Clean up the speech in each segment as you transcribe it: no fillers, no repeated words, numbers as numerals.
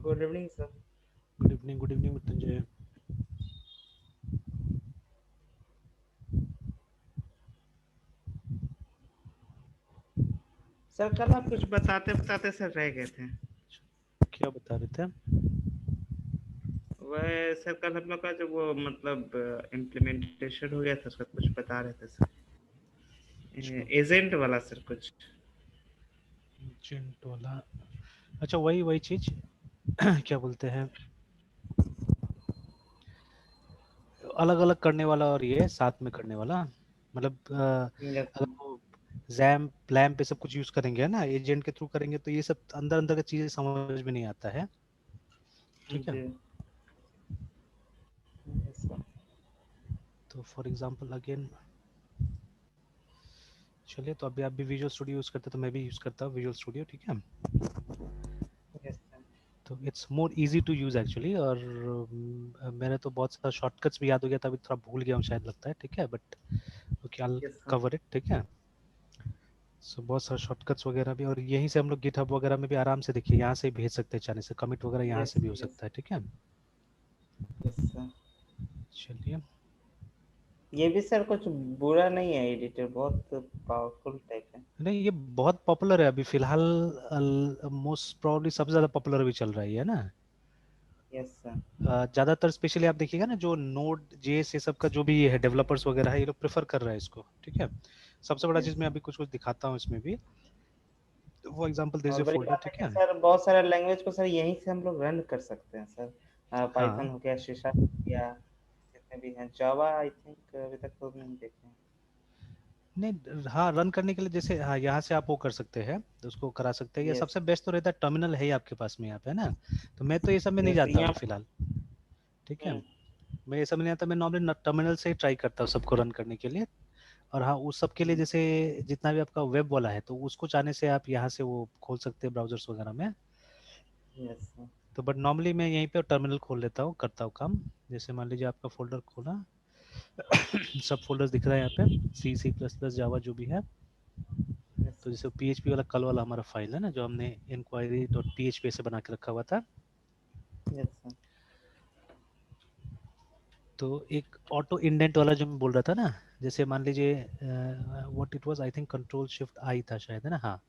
Good evening sir. Good evening Mrityunjay. Sir कल आप कुछ बताते बताते सर रह गए थे। क्या बता रहे थे? वह सर कल हम लोग का जो वो मतलब इम्प्लीमेंटेशन हो गया था उसका कुछ बता रहे थे सर। अच्छा, एजेंट वाला सर कुछ। एजेंट वाला। अच्छा, वही वही चीज। क्या बोलते हैं, अलग अलग करने वाला और ये साथ में करने वाला। मतलब यस अगर वो जैम लैम्प पे सब कुछ यूज करेंगे ना, एजेंट के थ्रू करेंगे तो ये सब अंदर अंदर की चीजें समझ में नहीं आता है। ठीक है। जी। Yes sir. तो फॉर एग्जांपल अगेन, चलिए, तो अभी आप भी विजुअल स्टूडियो यूज करते हैं तो मैं भी यूज करता हूँ विजुअल स्टूडियो। ठीक है। Yes sir. तो it's more easy to use actually. और मैंने तो बहुत सारा शॉर्टकट्स भी याद हो गया था, अभी थोड़ा भूल गया हूँ शायद, लगता है। ठीक है, but okay, I yes sir. Cover it. ठीक है। सो बहुत सारे शॉर्टकट्स वगैरह भी, और यहीं से हम लोग गिटहब वगैरह में भी आराम से, देखिए, यहाँ से भेज सकते हैं चाहने से, कमिट वगैरह यहाँ यस से भी हो यस सकता है। ठीक है। Yes sir. चलिए। ये भी सर कुछ बुरा नहीं है, एडिटर बहुत पावरफुल टाइप है। नहीं, ये बहुत पॉपुलर है अभी फिलहाल। मोस्ट प्रोबब्ली सबसे ज्यादा पॉपुलर अभी चल रहा है ये ना। Yes sir. ज्यादातर स्पेशली आप देखिएगा ना, जो नोड जेएस ये सब का जो भी ये है, डेवलपर्स वगैरह है, ये लोग प्रेफर कर रहा है इसको। ठीक है। सबसे बड़ा चीज यस मैं सर। अभी कुछ कुछ दिखाता हूँ इसमें भी। वो एग्जांपल दिस और ए बड़ी फोल्डर। बात है ठीक कि है। सर बहुत सारे लैंग्वेज को सर यहीं से हम लोग रन कर सकते हैं सर। पाइथन हाँ, हो गया, सी शार्प हो गया, जितने भी हैं, जावा आई थिंक अभी तक तो नहीं देखे हैं। नहीं, हाँ, रन करने के लिए जैसे, हाँ, यहाँ से आप वो कर सकते हैं, तो उसको करा सकते हैं। या यस। सबसे बेस्ट तो रहता है, टर्मिनल है ही आपके पास में यहाँ पे, है ना। तो मैं तो ये सब में नहीं यस जाता यहाँ। अभी फिलहाल। ठीक है। हम्म। मैं ये सब में नहीं आता, मैं नॉर्मली टर्मिनल से ही ट्राई करता हूँ सबको रन करने के लिए। और हाँ, उस सब के लिए जैसे जितना भी आपका वेब वाला है, तो उसको चाहने से आप यहाँ से वो खोल सकते हैं ब्राउजर्स वगैरह में। Yes sir. तो बट नॉर्मली मैं यहीं पे टर्मिनल खोल लेता हूँ, करता हूँ काम। जैसे मान लीजिए आपका फोल्डर खोला, सब फोल्डर्स दिख रहा है यहाँ पे, सी सी प्लस प्लस जावा जो भी है। यस तो सर। जैसे पीएचपी वाला कल वाला हमारा फाइल है ना, जो हमने इंक्वायरी डॉट पीएचपी से बना के रखा हुआ था। Yes sir. तो एक ऑटो इंडेंट वाला जो मैं बोल रहा था ना, जैसे मान लीजिए what it was, I think control shift I था शायद, है ना। हाँ,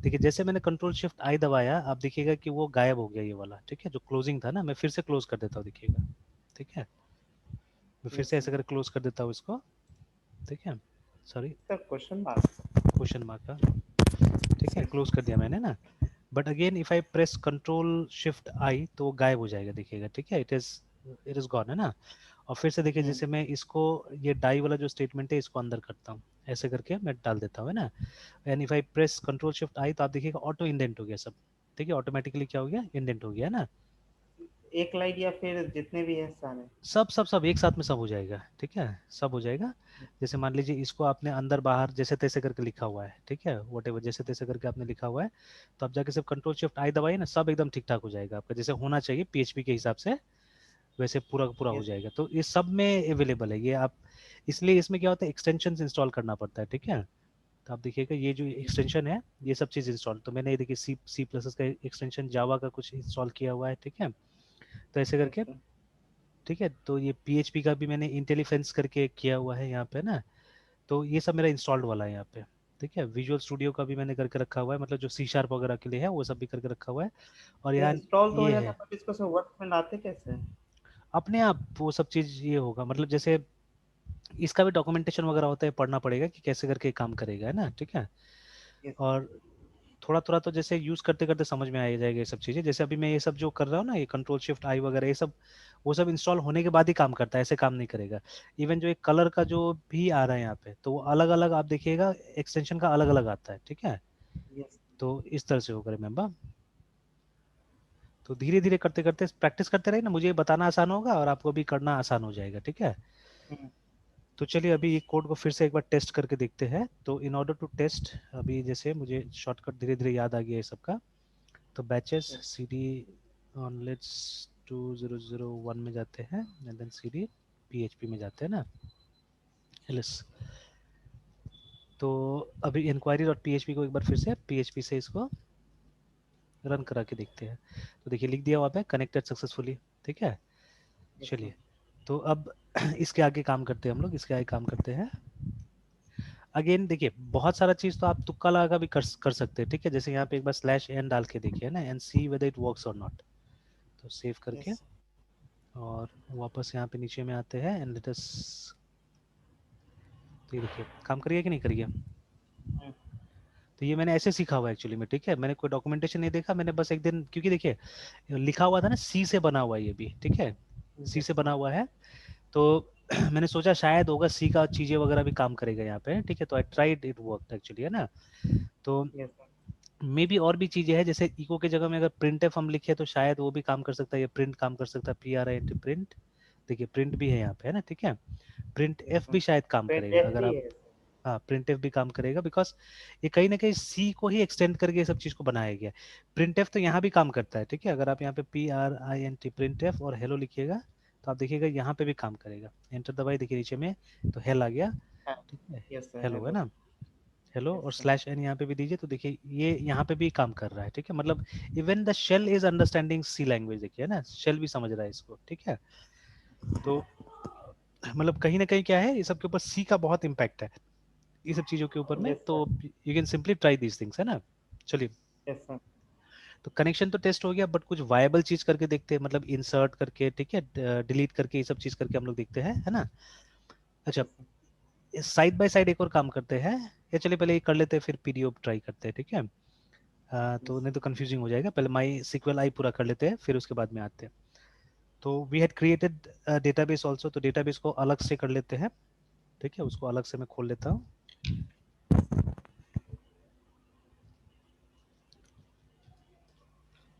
देखिए, जैसे मैंने कंट्रोल शिफ्ट आई दबाया, आप देखिएगा कि वो गायब हो गया ये वाला। ठीक है, जो क्लोजिंग था ना, मैं फिर से क्लोज कर देता हूँ, देखिएगा। ठीक है, मैं फिर यस से सर। ऐसे कर क्लोज कर देता हूँ इसको। ठीक है। Sorry, sir question mark. Question mark का। ठीक है, क्लोज कर दिया मैंने ना। But again if I press control shift I तो वो गायब हो जाएगा, देखिएगा। ठीक है, इट इज गॉन, है ना। और फिर से देखिए, हम्म। जैसे मैं इसको, ये डाई वाला जो स्टेटमेंट है, इसको अंदर करता हूँ, ऐसे करके मैं डाल देता हूँ, है ना। And if I press control shift I तो आप देखिएगा ऑटो इंडेंट हो गया सब। ठीक है, ऑटोमेटिकली क्या हो गया, इंडेंट हो गया, है ना। एक लाइन या फिर जितने भी हैं सारे। सब सब सब एक साथ में सब हो जाएगा। ठीक है, सब हो जाएगा। जैसे मान लीजिए इसको आपने अंदर बाहर जैसे तैसे करके लिखा हुआ है। ठीक है, वट एवर जैसे तैसे करके आपने लिखा हुआ है, तो आप जाके सिर्फ कंट्रोल शिफ्ट आई दबाइए ना, सब एकदम ठीक ठाक हो जाएगा आपका, जैसे होना चाहिए पीएचपी के हिसाब से, वैसे पूरा का पूरा हो यस। जाएगा। तो ये सब में अवेलेबल है ये आप। इसलिए इसमें क्या होता है, एक्सटेंशन इंस्टॉल करना पड़ता है। ठीक है। तो आप देखिएगा ये जो एक्सटेंशन है, ये सब चीज़ इंस्टॉल, तो मैंने ये देखिए सी सी प्लस का एक्सटेंशन, जावा का कुछ इंस्टॉल किया हुआ है। ठीक है, तो ऐसे यस करके। सर। ठीक है, तो ये पीएचपी का भी मैंने इंटेलिफेंस करके किया हुआ है यहाँ पे ना। तो ये सब मेरा इंस्टॉल्ड वाला है यहाँ पे। ठीक है। विजुअल स्टूडियो का भी मैंने करके रखा हुआ है, मतलब जो सी शार्प वगैरह के लिए है वो सब भी करके रखा हुआ है। और यहाँ इंस्टॉल तो हो ये जाता है है, बट इसको सब वर्क में लाते कैसे हैं? अपने आप वो सब चीज़ ये होगा, मतलब जैसे इसका भी डॉक्यूमेंटेशन वगैरह होता है, पढ़ना पड़ेगा कि कैसे करके काम करेगा, है ना, ठीक है। Yes, और थोड़ा थोड़ा तो जैसे यूज करते करते समझ में आ ही जाएगा ये सब चीजें। जैसे अभी मैं ये सब जो कर रहा हूँ ना, ये कंट्रोल शिफ्ट आई वगैरह ये सब, वो सब इंस्टॉल होने के बाद ही काम करता है, ऐसे काम नहीं करेगा। इवन जो एक कलर का जो भी आ रहा है यहाँ पे, तो वो अलग अलग आप देखिएगा एक्सटेंशन का अलग अलग आता है, ठीक है। yes, तो इस तरह से होगा, रिमेम्बर। तो धीरे धीरे करते करते प्रैक्टिस करते रहे ना, मुझे ये बताना आसान होगा और आपको भी करना आसान हो जाएगा, ठीक है। हम्म, तो चलिए अभी कोड को फिर से एक बार टेस्ट करके देखते हैं। तो इन ऑर्डर टू टेस्ट, अभी जैसे मुझे शॉर्टकट धीरे धीरे याद आ गया ये सबका। तो batches yes, cd on let's 2001 में जाते हैं, एंड देन cd php में जाते हैं ना, ls। तो अभी इंक्वायरी डॉट php को एक बार फिर से php से इसको रन करा के देखते हैं। तो देखिए लिख दिया हुआ है कनेक्टेड सक्सेसफुली, ठीक है। yes, sir. चलिए तो अब इसके आगे काम करते हैं हम लोग, इसके आगे काम करते हैं। अगेन देखिए बहुत सारा चीज तो आप तुक्का लगा भी कर सकते हैं, ठीक है। जैसे यहाँ पे एक बार स्लैश एन डाल के देखिए ना, and see whether it works और नॉट। तो सेव करके Yes, और वापस यहाँ पे नीचे में आते हैं एंड लेट अस, तो ये देखिए काम करिए कि नहीं करिए। हम्म, तो ये मैंने ऐसे सीखा हुआ है एक्चुअली में, ठीक है। मैंने कोई डॉक्यूमेंटेशन नहीं देखा, मैंने बस एक दिन, क्योंकि देखिए लिखा हुआ था ना सी से बना हुआ है ये भी, ठीक है, सी yes, से बना sir. हुआ है। तो मैंने सोचा शायद होगा सी का चीजें वगैरह भी काम करेगा यहाँ पे, ठीक है। तो I tried it work actually, है ना। तो Yes, sir. मे भी और भी चीजें हैं, जैसे इको के जगह में अगर प्रिंट एफ हम लिखे तो शायद वो भी काम कर सकता है, ये प्रिंट काम कर सकता है, P R I N T print. देखिए प्रिंट भी है यहाँ पे, है ना, ठीक है। Print Yes, F sir. भी शायद काम Print करेगा F अगर भी आप, है sir. हाँ प्रिंट एफ भी काम करेगा, बिकॉज ये कहीं ना कहीं सी को ही एक्सटेंड करके ये सब चीज को बनाया गया है। प्रिंट एफ तो यहाँ भी काम करता है, ठीक है। अगर आप यहाँ पे P R I N T print F और हेलो लिखिएगा तो आप देखिएगा यहाँ पे भी काम करेगा। एंटर दबाई, देखिए नीचे में तो हेल आ गया, हाँ, ठीक है। yes, sir. हेलो है Hello. ना, हेलो, Yes, और sir. स्लैश एन यहाँ पे भी दीजिए तो देखिए ये यहाँ पे भी काम कर रहा है, ठीक है। मतलब even the shell is understanding C language, देखिए ना, शेल भी समझ रहा है इसको, ठीक है। तो मतलब कहीं ना कहीं क्या है, ये सब के ऊपर सी का बहुत इम्पैक्ट है ये सब चीजों के ऊपर में। Yes, तो sir. You can simply try these things, है ना। चलिए Yes, sir. तो कनेक्शन तो टेस्ट हो गया, बट कुछ वायबल चीज करके देखते हैं, मतलब इंसर्ट करके, ठीक है, डिलीट करके, ये सब चीज करके हम लोग देखते हैं, है ना। अच्छा Yes, sir. Side by side एक और काम करते हैं, या चलिए पहले ये कर लेते हैं फिर पीडीओ ट्राई करते हैं, ठीक है। Yes, तो नहीं sir. तो कंफ्यूजिंग हो जाएगा, पहले माई सिक्वल आई पूरा कर लेते हैं फिर उसके बाद में आते हैं। तो we had created database also, तो डेटाबेस को अलग से कर लेते हैं, ठीक है। उसको अलग से मैं खोल लेता हूँ।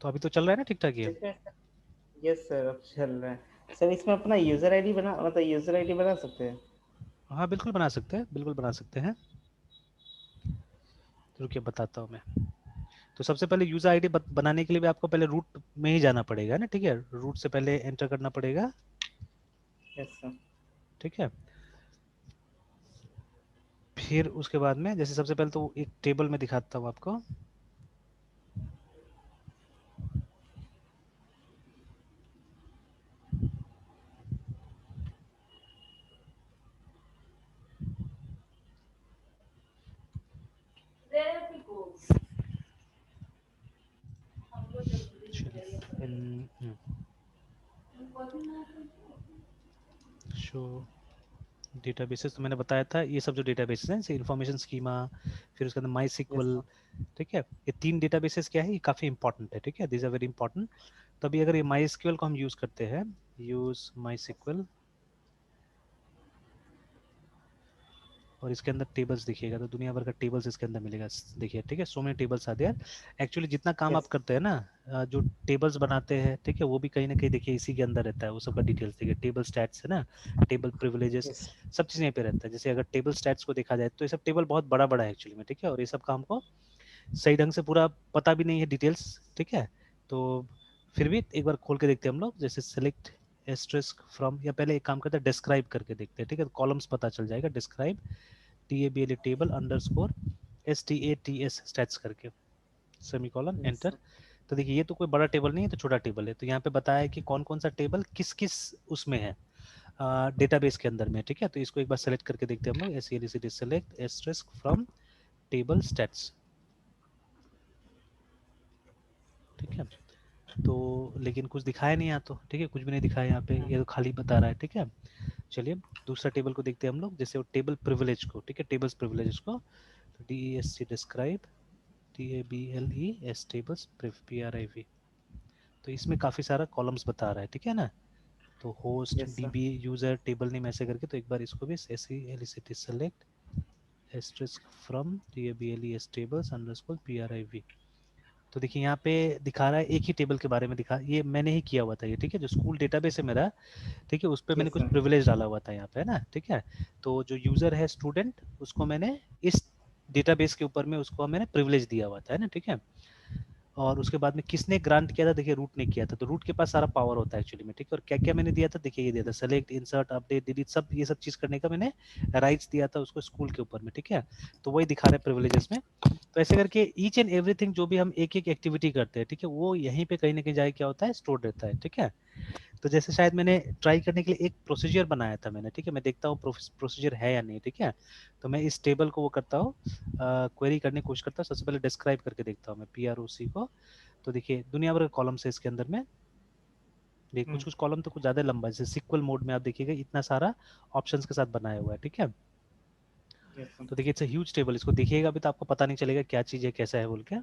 तो अभी तो चल रहा है ना ठीक ठाक ये। इसमें यस सर अब चल रहा है सर। इसमें अपना यूजर आईडी बना, मतलब यूजर आईडी बना सकते हैं? हाँ बिल्कुल बना सकते हैं, बिल्कुल बना सकते हैं। तो रुकिए बताता हूँ मैं। तो सबसे पहले यूजर आईडी बनाने के लिए भी आपको पहले रूट में ही जाना पड़ेगा ना, ठीक है। रूट से पहले एंटर करना पड़ेगा, यस सर। ठीक है। फिर उसके बाद में जैसे सबसे पहले तो एक टेबल में दिखाता हूँ आपको। शो डेटाबेसेस तो मैंने बताया था, ये सब जो डेटाबेसेस हैं जैसे इन्फॉर्मेशन स्कीमा, फिर उसके अंदर माई यस सिक्वल, सर। ठीक है। ये तीन डेटाबेसेस क्या है, ये काफ़ी इंपॉर्टेंट है, ठीक है, दिस आर वेरी इंपॉर्टेंट। तभी अगर ये माई एसक्यूएल को हम यूज़ करते हैं, यूज़ माई सिक्वल, और इसके अंदर टेबल्स दिखिएगा तो दुनिया भर का टेबल्स इसके अंदर मिलेगा, देखिए, ठीक है। सो मेनी टेबल्स आते हैं एक्चुअली, जितना काम आप यस करते हैं ना, जो टेबल्स बनाते हैं, ठीक है, वो भी कहीं ना कहीं देखिए इसी के अंदर रहता है, वो सब का डिटेल्स देखिए, टेबल स्टैट्स है ना, टेबल प्रिविलेजेस, यस सब चीज़ यहाँ पे रहता है। जैसे अगर टेबल स्टैट्स को देखा जाए तो ये सब टेबल बहुत बड़ा बड़ा है एक्चुअली में, ठीक है। और ये सब का हमको सही ढंग से पूरा पता भी नहीं है डिटेल्स, ठीक है। तो फिर भी एक बार खोल के देखते हैं हम लोग, जैसे सेलेक्ट एस्ट्रिस्क फ्रॉम, या पहले एक काम करते हैं डिस्क्राइब करके देखते हैं, ठीक है। कॉलम्स पता चल जाएगा, describe table table underscore stats stats करके सेमीकोलन यस एंटर। सर। तो देखिए ये तो कोई बड़ा टेबल नहीं है, तो छोटा टेबल है। तो यहाँ पे बताया है कि कौन कौन सा टेबल किस किस उसमें है, डेटाबेस के अंदर में, ठीक है। तो इसको एक बार सेलेक्ट करके देखते हैं हम लोग, S C L C D select asterisk from table states, ठीक है। तो लेकिन कुछ दिखाया नहीं यहाँ तो, ठीक है, कुछ भी नहीं दिखाया यहाँ पे, ये तो खाली बता रहा है, ठीक है। चलिए दूसरा टेबल को देखते हैं हम लोग, जैसे वो टेबल प्रिविलेज को, ठीक है, टेबल्स प्रिविलेज को, तो DESC describe, TABLES tables PRIV, तो इसमें काफी सारा कॉलम्स बता रहा है, ठीक है ना। तो host yes sir. DB user table name ऐसे करके, तो एक बार इसको भी SELECT select asterisk from TABLES tables underscore PRIV। तो देखिए यहाँ पे दिखा रहा है एक ही टेबल के बारे में दिखा, ये मैंने ही किया हुआ था ये, ठीक है, जो स्कूल डेटाबेस है मेरा, ठीक है, उस पर मैंने यस कुछ सर। प्रिविलेज डाला हुआ था यहाँ पे, है ना, ठीक है। तो जो यूजर है स्टूडेंट, उसको मैंने इस डेटाबेस के ऊपर में उसको मैंने प्रिविलेज दिया हुआ था, है ना, ठीक है। और उसके बाद में किसने ग्रांट किया था, देखिए रूट ने किया था, तो रूट के पास सारा पावर होता है एक्चुअली में, ठीक है। और क्या क्या मैंने दिया था, देखिए ये दिया था सेलेक्ट, इंसर्ट, अपडेट, डिलीट, सब ये सब चीज करने का मैंने राइट्स दिया था उसको स्कूल के ऊपर में, ठीक है। तो वही दिखा रहे हैं प्रिविलेजेस में। तो ऐसे करके ईच एंड एवरीथिंग जो भी हम एक एक एक्टिविटी करते हैं, ठीक है, वो यहीं पे कहीं ना कहीं जाए क्या होता है, स्टोर रहता है, ठीक है। तो जैसे शायद मैंने ट्राई करने के लिए एक प्रोसीजर बनाया था मैंने, ठीक है, मैं देखता हूँ प्रोसीजर है या नहीं, ठीक है। तो मैं इस टेबल को वो करता हूँ, क्वेरी करने की कोशिश करता हूँ, सबसे पहले डिस्क्राइब करके देखता हूँ मैं PROC को। तो देखिए दुनिया भर के कॉलम्स है इसके अंदर में, देखिए कुछ कुछ कॉलम तो कुछ ज्यादा लंबा है, जैसे सिक्वल मोड में आप देखिएगा इतना सारा ऑप्शंस के साथ बनाया हुआ है, ठीक है। Yes sir. तो देखिए इट्स ह्यूज टेबल, इसको देखिएगा अभी तो आपको पता नहीं चलेगा क्या चीज़ है कैसा है बोल के।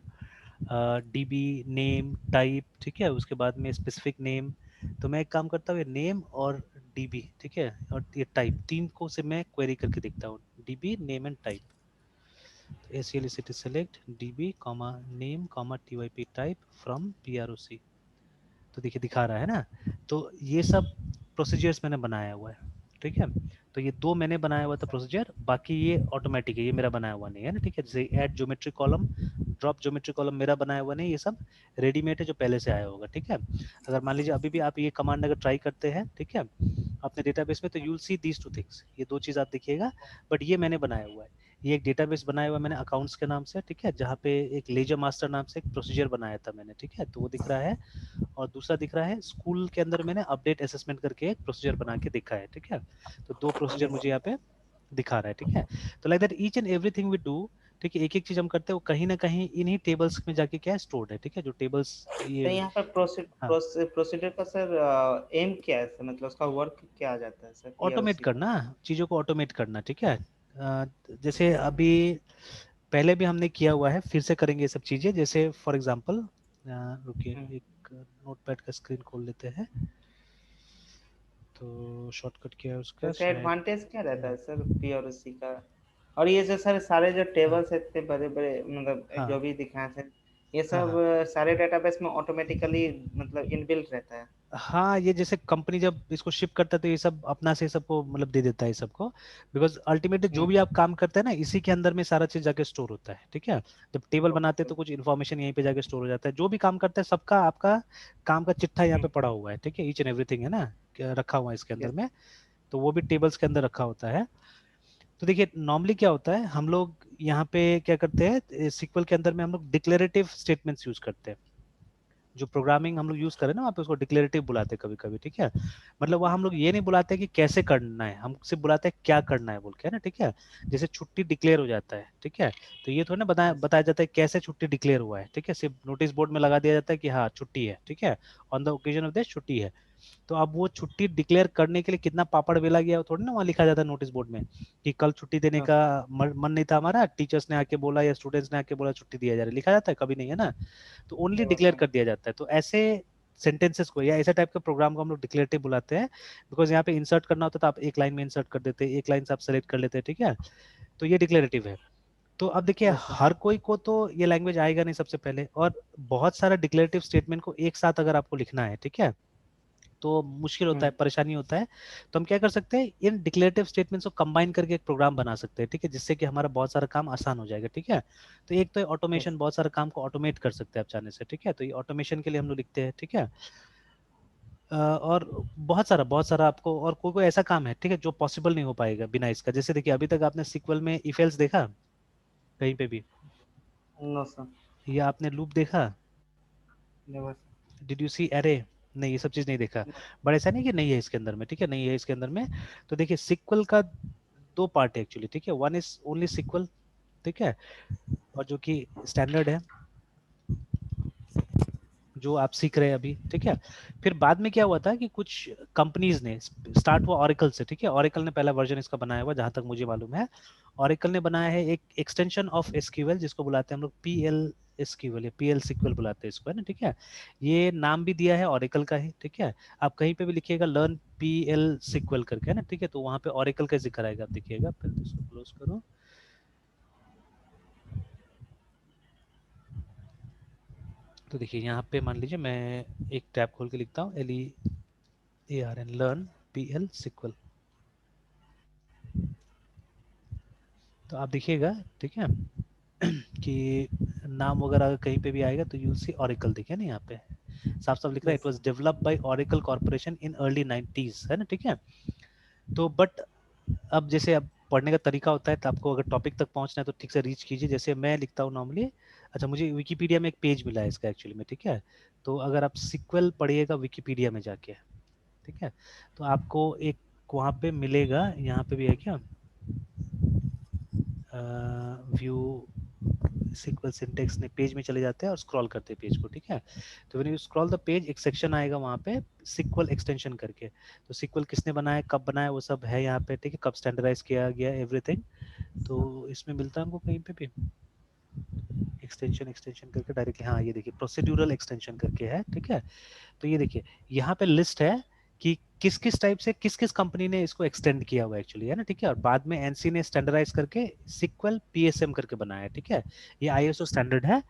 DB नेम टाइप, ठीक है, उसके बाद में स्पेसिफिक नेम। तो मैं एक काम करता हूँ, ये नेम और DB, ठीक है, और ये टाइप, तीन को से मैं क्वेरी करके देखता हूँ, DB नेम एंड टाइप। तो SELECT select DB comma name comma TYP type from PROC, तो देखिए दिखा रहा है ना। तो ये सब प्रोसीजर्स मैंने बनाया हुआ है, ठीक है। तो ये दो मैंने बनाया हुआ था प्रोसीजर, बाकी ये ऑटोमेटिक है, ये मेरा बनाया हुआ नहीं है ना, ठीक है। जैसे add geometry column, drop geometry column मेरा बनाया हुआ नहीं, ये सब रेडीमेड है जो पहले से आया होगा, ठीक है। अगर मान लीजिए अभी भी आप ये कमांड अगर ट्राई करते हैं, ठीक है, अपने डेटाबेस में, तो you'll see these two things, ये दो चीज आप देखिएगा। बट ये मैंने बनाया हुआ है, ये एक डेटाबेस बनाया हुआ है मैंने अकाउंट्स के नाम से, ठीक है, जहाँ पे एक लेजर मास्टर नाम से एक प्रोसीजर बनाया था मैंने, ठीक है, तो वो दिख रहा है। और दूसरा दिख रहा है स्कूल के अंदर मैंने अपडेट असेसमेंट करके एक प्रोसीजर बना के दिखा है, ठीक है। तो दो प्रोसीजर यस मुझे सर। यहाँ पे दिखा रहा है, ठीक है। तो like that each and everything we do, ठीक है, एक एक चीज हम करते हैं वो कहीं ना कहीं इन्हीं टेबल्स में जाके क्या स्टोर्ड है, ठीक है, जो टेबल्स तो ये। यहाँ पर हाँ, प्रोसीडर का सर एम क्या है सर, मतलब उसका वर्क क्या आ जाता है सर ऑटोमेट पीएलसी का? करना, चीजों को ऑटोमेट करना, ठीक है। जैसे अभी पहले भी हमने किया हुआ है, फिर से करेंगे ये सब चीजें, जैसे फॉर एग्जांपल रुकिए, हम्म। एक नोटपैड का स्क्रीन खोल लेते हैं। तो शॉर्टकट क्या है तो उसका इसका शायद। एडवांटेज क्या रहता है सर पीएलसी का? और ये जो सर सारे जो हाँ टेबल्स है इतने बड़े बड़े, मतलब हाँ जो भी दिखाए थे, ये हाँ सब हाँ सारे डेटाबेस में ऑटोमेटिकली मतलब इनबिल्ट रहता है? हाँ, ये जैसे कंपनी जब इसको शिप करता है तो ये सब अपना से सबको मतलब दे देता है सबको, बिकॉज अल्टीमेटली जो हम्म। भी आप काम करते हैं ना इसी के अंदर में सारा चीज जाके स्टोर होता है, ठीक है। जब टेबल बनाते हैं ओके। तो कुछ इन्फॉर्मेशन यहीं पे जाके स्टोर हो जाता है, जो भी काम करता है सबका आपका काम का चिट्ठा यहाँ पे हम्म। पड़ा हुआ है, ठीक है, ईच एंड एवरीथिंग है ना, रखा हुआ है इसके अंदर यस। में। तो वो भी टेबल्स के अंदर रखा होता है। तो देखिए नॉर्मली क्या होता है, हम लोग यहाँ पे क्या करते हैं, सीक्वल के अंदर में हम लोग डिक्लेरेटिव स्टेटमेंट्स यूज करते हैं। जो प्रोग्रामिंग हम लोग यूज करें ना वहाँ पे उसको डिक्लेरेटिव बुलाते हैं कभी कभी, ठीक है। मतलब वहाँ हम लोग ये नहीं बुलाते कि कैसे करना है, हम सिर्फ बुलाते हैं क्या करना है बोल के, है ना, ठीक है। जैसे छुट्टी डिक्लेयर हो जाता है, ठीक है, तो ये थोड़ा ना बताया यस। बताया जाता है कैसे छुट्टी डिक्लेयर हुआ है, ठीक है, सिर्फ नोटिस बोर्ड में लगा दिया जाता है कि हाँ छुट्टी है, ठीक है, on the occasion of this छुट्टी है। तो अब वो छुट्टी डिक्लेयर करने के लिए कितना पापड़ बेला गया वो थोड़ी ना वहाँ लिखा जाता है नोटिस बोर्ड में, कि कल छुट्टी देने नो का सर। मन नहीं था हमारा, टीचर्स ने आके बोला या स्टूडेंट्स ने आके बोला छुट्टी दिया जा रहा है, लिखा जाता है कभी नहीं, है ना। तो ओनली नेवर डिक्लेयर सर। कर दिया जाता है, तो ऐसे सेंटेंसेस को या ऐसे टाइप के प्रोग्राम को हम लोग डिक्लेरेटिव बुलाते हैं। बिकॉज यहाँ पे इंसर्ट करना होता है तो आप एक लाइन में इंसर्ट कर देते हैं, एक लाइन से आप सेलेक्ट कर लेते हैं, ठीक है। तो ये डिक्लेरेटिव है। तो अब देखिए यस सर। हर कोई को तो ये लैंग्वेज आएगा नहीं सबसे पहले, और बहुत सारा डिक्लेरेटिव स्टेटमेंट को एक साथ अगर आपको लिखना है, ठीक है, तो मुश्किल होता है, हम्म। परेशानी होता है। तो हम क्या कर सकते हैं, इन डिक्लेरेटिव स्टेटमेंट्स को कंबाइन करके एक प्रोग्राम बना सकते हैं, ठीक है, जिससे कि हमारा बहुत सारा काम आसान हो जाएगा, ठीक है। तो एक तो यस। ऑटोमेशन, बहुत सारा काम को ऑटोमेट कर सकते हैं आप चाहने से, ठीक है, तो ये ऑटोमेशन के लिए हम लोग लिखते हैं, ठीक है। और बहुत सारा आपको, और कोई कोई ऐसा काम है, ठीक है, जो पॉसिबल नहीं हो पाएगा बिना इसका, जैसे देखिए अभी तक आपने सीक्वल में इफ एल्स देखा कहीं पे भी, नो सर। या आपने लूप देखा, never did you see array, नहीं ये सब चीज नहीं देखा। सर। बट ऐसा नहीं कि नहीं है इसके अंदर में, ठीक है, नहीं है इसके अंदर में। तो देखिए सीक्वल का दो पार्ट है एक्चुअली, ठीक है, वन इज ओनली सीक्वल, ठीक है, और जो कि स्टैंडर्ड है जो आप सीख रहे हैं अभी, ठीक है। फिर बाद में क्या हुआ था कि कुछ कंपनीज ने, स्टार्ट हुआ ओरेकल से, ठीक है, ओरेकल ने पहला वर्जन इसका बनाया हुआ जहां तक मुझे मालूम है। ओरेकल ने बनाया है एक एक्सटेंशन ऑफ एसक्यूएल जिसको बुलाते हैं हम लोग पीएल एसक्यूएल या पीएल सीक्वल बुलाते हैं इसको, है ना, ठीक है। ये नाम भी दिया है ओरेकल का ही, ठीक है। आप कहीं पे भी लिखिएगा लर्न पीएल सीक्वल करके, है ना, ठीक है, तो वहां पे ओरेकल का जिक्र आएगा, आप देखिएगा। पहले तो इसको क्लोज करो। तो देखिए यहाँ पे मान लीजिए मैं एक टैब खोल के लिखता हूँ LEARN लर्न पीएल सीक्वल, तो आप देखिएगा, ठीक है, कि नाम वगैरह अगर कहीं पे भी आएगा तो यूल सी ओरेकल, दिखे ना यहाँ पे साफ साफ लिख रहा है it yes was sir. Developed by Oracle corporation in early 90s, है ना, ठीक है। तो बट अब जैसे अब पढ़ने का तरीका होता है, तो आपको अगर टॉपिक तक पहुंचना है तो ठीक से रीच कीजिए, जैसे मैं लिखता हूँ नॉर्मली। अच्छा, मुझे विकीपीडिया में एक पेज मिला है इसका एक्चुअली में, ठीक है। तो अगर आप सीक्वल पढ़िएगा विकीपीडिया में जाके, ठीक है, तो आपको एक वहाँ पे मिलेगा, यहाँ पे भी है क्या, व्यू सीक्वल सिंटेक्स ने पेज में चले जाते हैं और स्क्रॉल करते हैं पेज को, ठीक है। तो when you scroll the page एक सेक्शन आएगा वहाँ पे सीक्वल एक्सटेंशन करके, तो सीक्वल किसने बनाया, कब बनाया, वो सब है यहाँ पे, ठीक है, कब स्टैंडर्डाइज किया गया, एवरीथिंग। तो इसमें मिलता है हमको कहीं पे भी एक्सटेंशन एक्सटेंशन करके डायरेक्टली, हाँ ये देखिए प्रोसीड्यूरल एक्सटेंशन करके है, ठीक है। तो ये देखिए यहाँ पे लिस्ट है कि किस किस टाइप से किस किस कंपनी ने इसको एक्सटेंड किया हुआ एक्चुअली, है ना, ठीक है। और बाद में एनसी ने स्टैंडर्डाइज करके सीक्वल पीएसएम करके बनाया है, ठीक है। ये आईएसओ स्टैंडर्ड है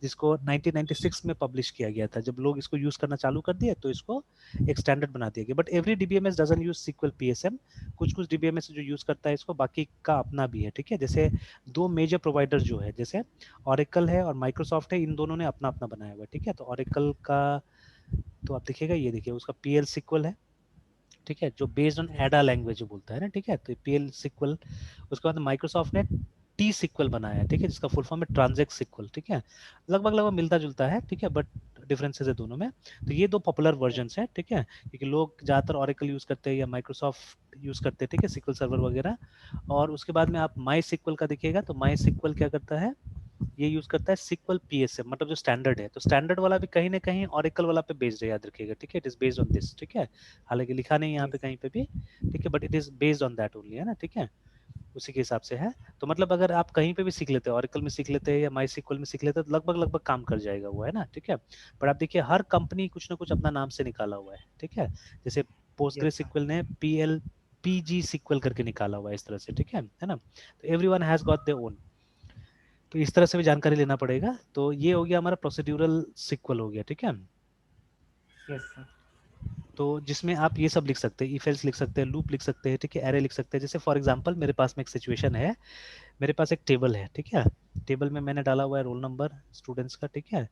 जिसको 1996 में पब्लिश किया गया था। जब लोग इसको यूज करना चालू कर दिए तो इसको एक स्टैंडर्ड बना दिया गया। But every DBMS doesn't use sequel PSM, कुछ कुछ डीबीएमएस जो यूज करता है इसको, बाकी का अपना भी है, ठीक है। जैसे दो मेजर प्रोवाइडर जो है, जैसे ऑरेकल है और माइक्रोसॉफ्ट है, इन दोनों ने अपना अपना बनाया हुआ है, ठीक है। तो ऑरेकल का, तो आप देखिएगा ये देखिए उसका पीएल सीक्वल है, ठीक है, जो बेस्ड ऑन यस एडा लैंग्वेज जो बोलता है ना, ठीक है, तो पीएल सीक्वल। उसके बाद माइक्रोसॉफ्ट ने टी सीक्वल बनाया है, ठीक है, जिसका फुल फॉर्म है ट्रांजैक्ट सीक्वल, ठीक है। लगभग लगभग मिलता जुलता है, ठीक है, बट डिफरेंसेस है दोनों में। तो ये दो पॉपुलर वर्जन्स हैं, ठीक है, क्योंकि लोग ज़्यादातर ऑरेकल यूज़ करते हैं या माइक्रोसॉफ्ट यूज़ करते हैं, ठीक है, सीक्वल सर्वर वगैरह। और उसके बाद में आप माई सीक्वल का देखिएगा, तो माई सीक्वल क्या करता है, ये यूज करता है सीक्वल पीएसएम, मतलब जो स्टैंडर्ड है। तो स्टैंडर्ड वाला भी कहीं ना कहीं ऑरेकल वाला पे बेस्ड है, याद रखिएगा, ठीक है, it is based on this, ठीक है। हालांकि लिखा नहीं यहाँ पे यस कहीं पे भी, ठीक है, but it is based on that only, है ना, ठीक है, उसी के हिसाब से है। तो मतलब अगर आप कहीं पे भी सीख लेते हैं, ऑरेकल में सीख लेते हैं या माई सीक्वल में सीख लेते हैं, तो लगभग लगभग काम कर जाएगा वो, है ना, ठीक है। पर आप देखिए हर कंपनी कुछ ना कुछ अपना नाम से निकाला हुआ है, ठीक है। जैसे पोस्टग्रे यस सर। सीक्वल ने पीजी सीक्वल करके निकाला हुआ है इस तरह से, ठीक है ना। तो everyone has got their own, तो इस तरह से भी जानकारी लेना पड़ेगा। तो ये हो गया हमारा प्रोसीड्यूरल सीक्वल हो गया, ठीक है। Yes sir. तो जिसमें आप ये सब लिख सकते हैं, इफ एल्स लिख सकते हैं, लूप लिख सकते हैं, ठीक है, एरे लिख सकते हैं। जैसे फॉर एग्जांपल मेरे पास में एक सिचुएशन है, मेरे पास एक टेबल है, ठीक है, टेबल में मैंने डाला हुआ है रोल नंबर स्टूडेंट्स का, ठीक है।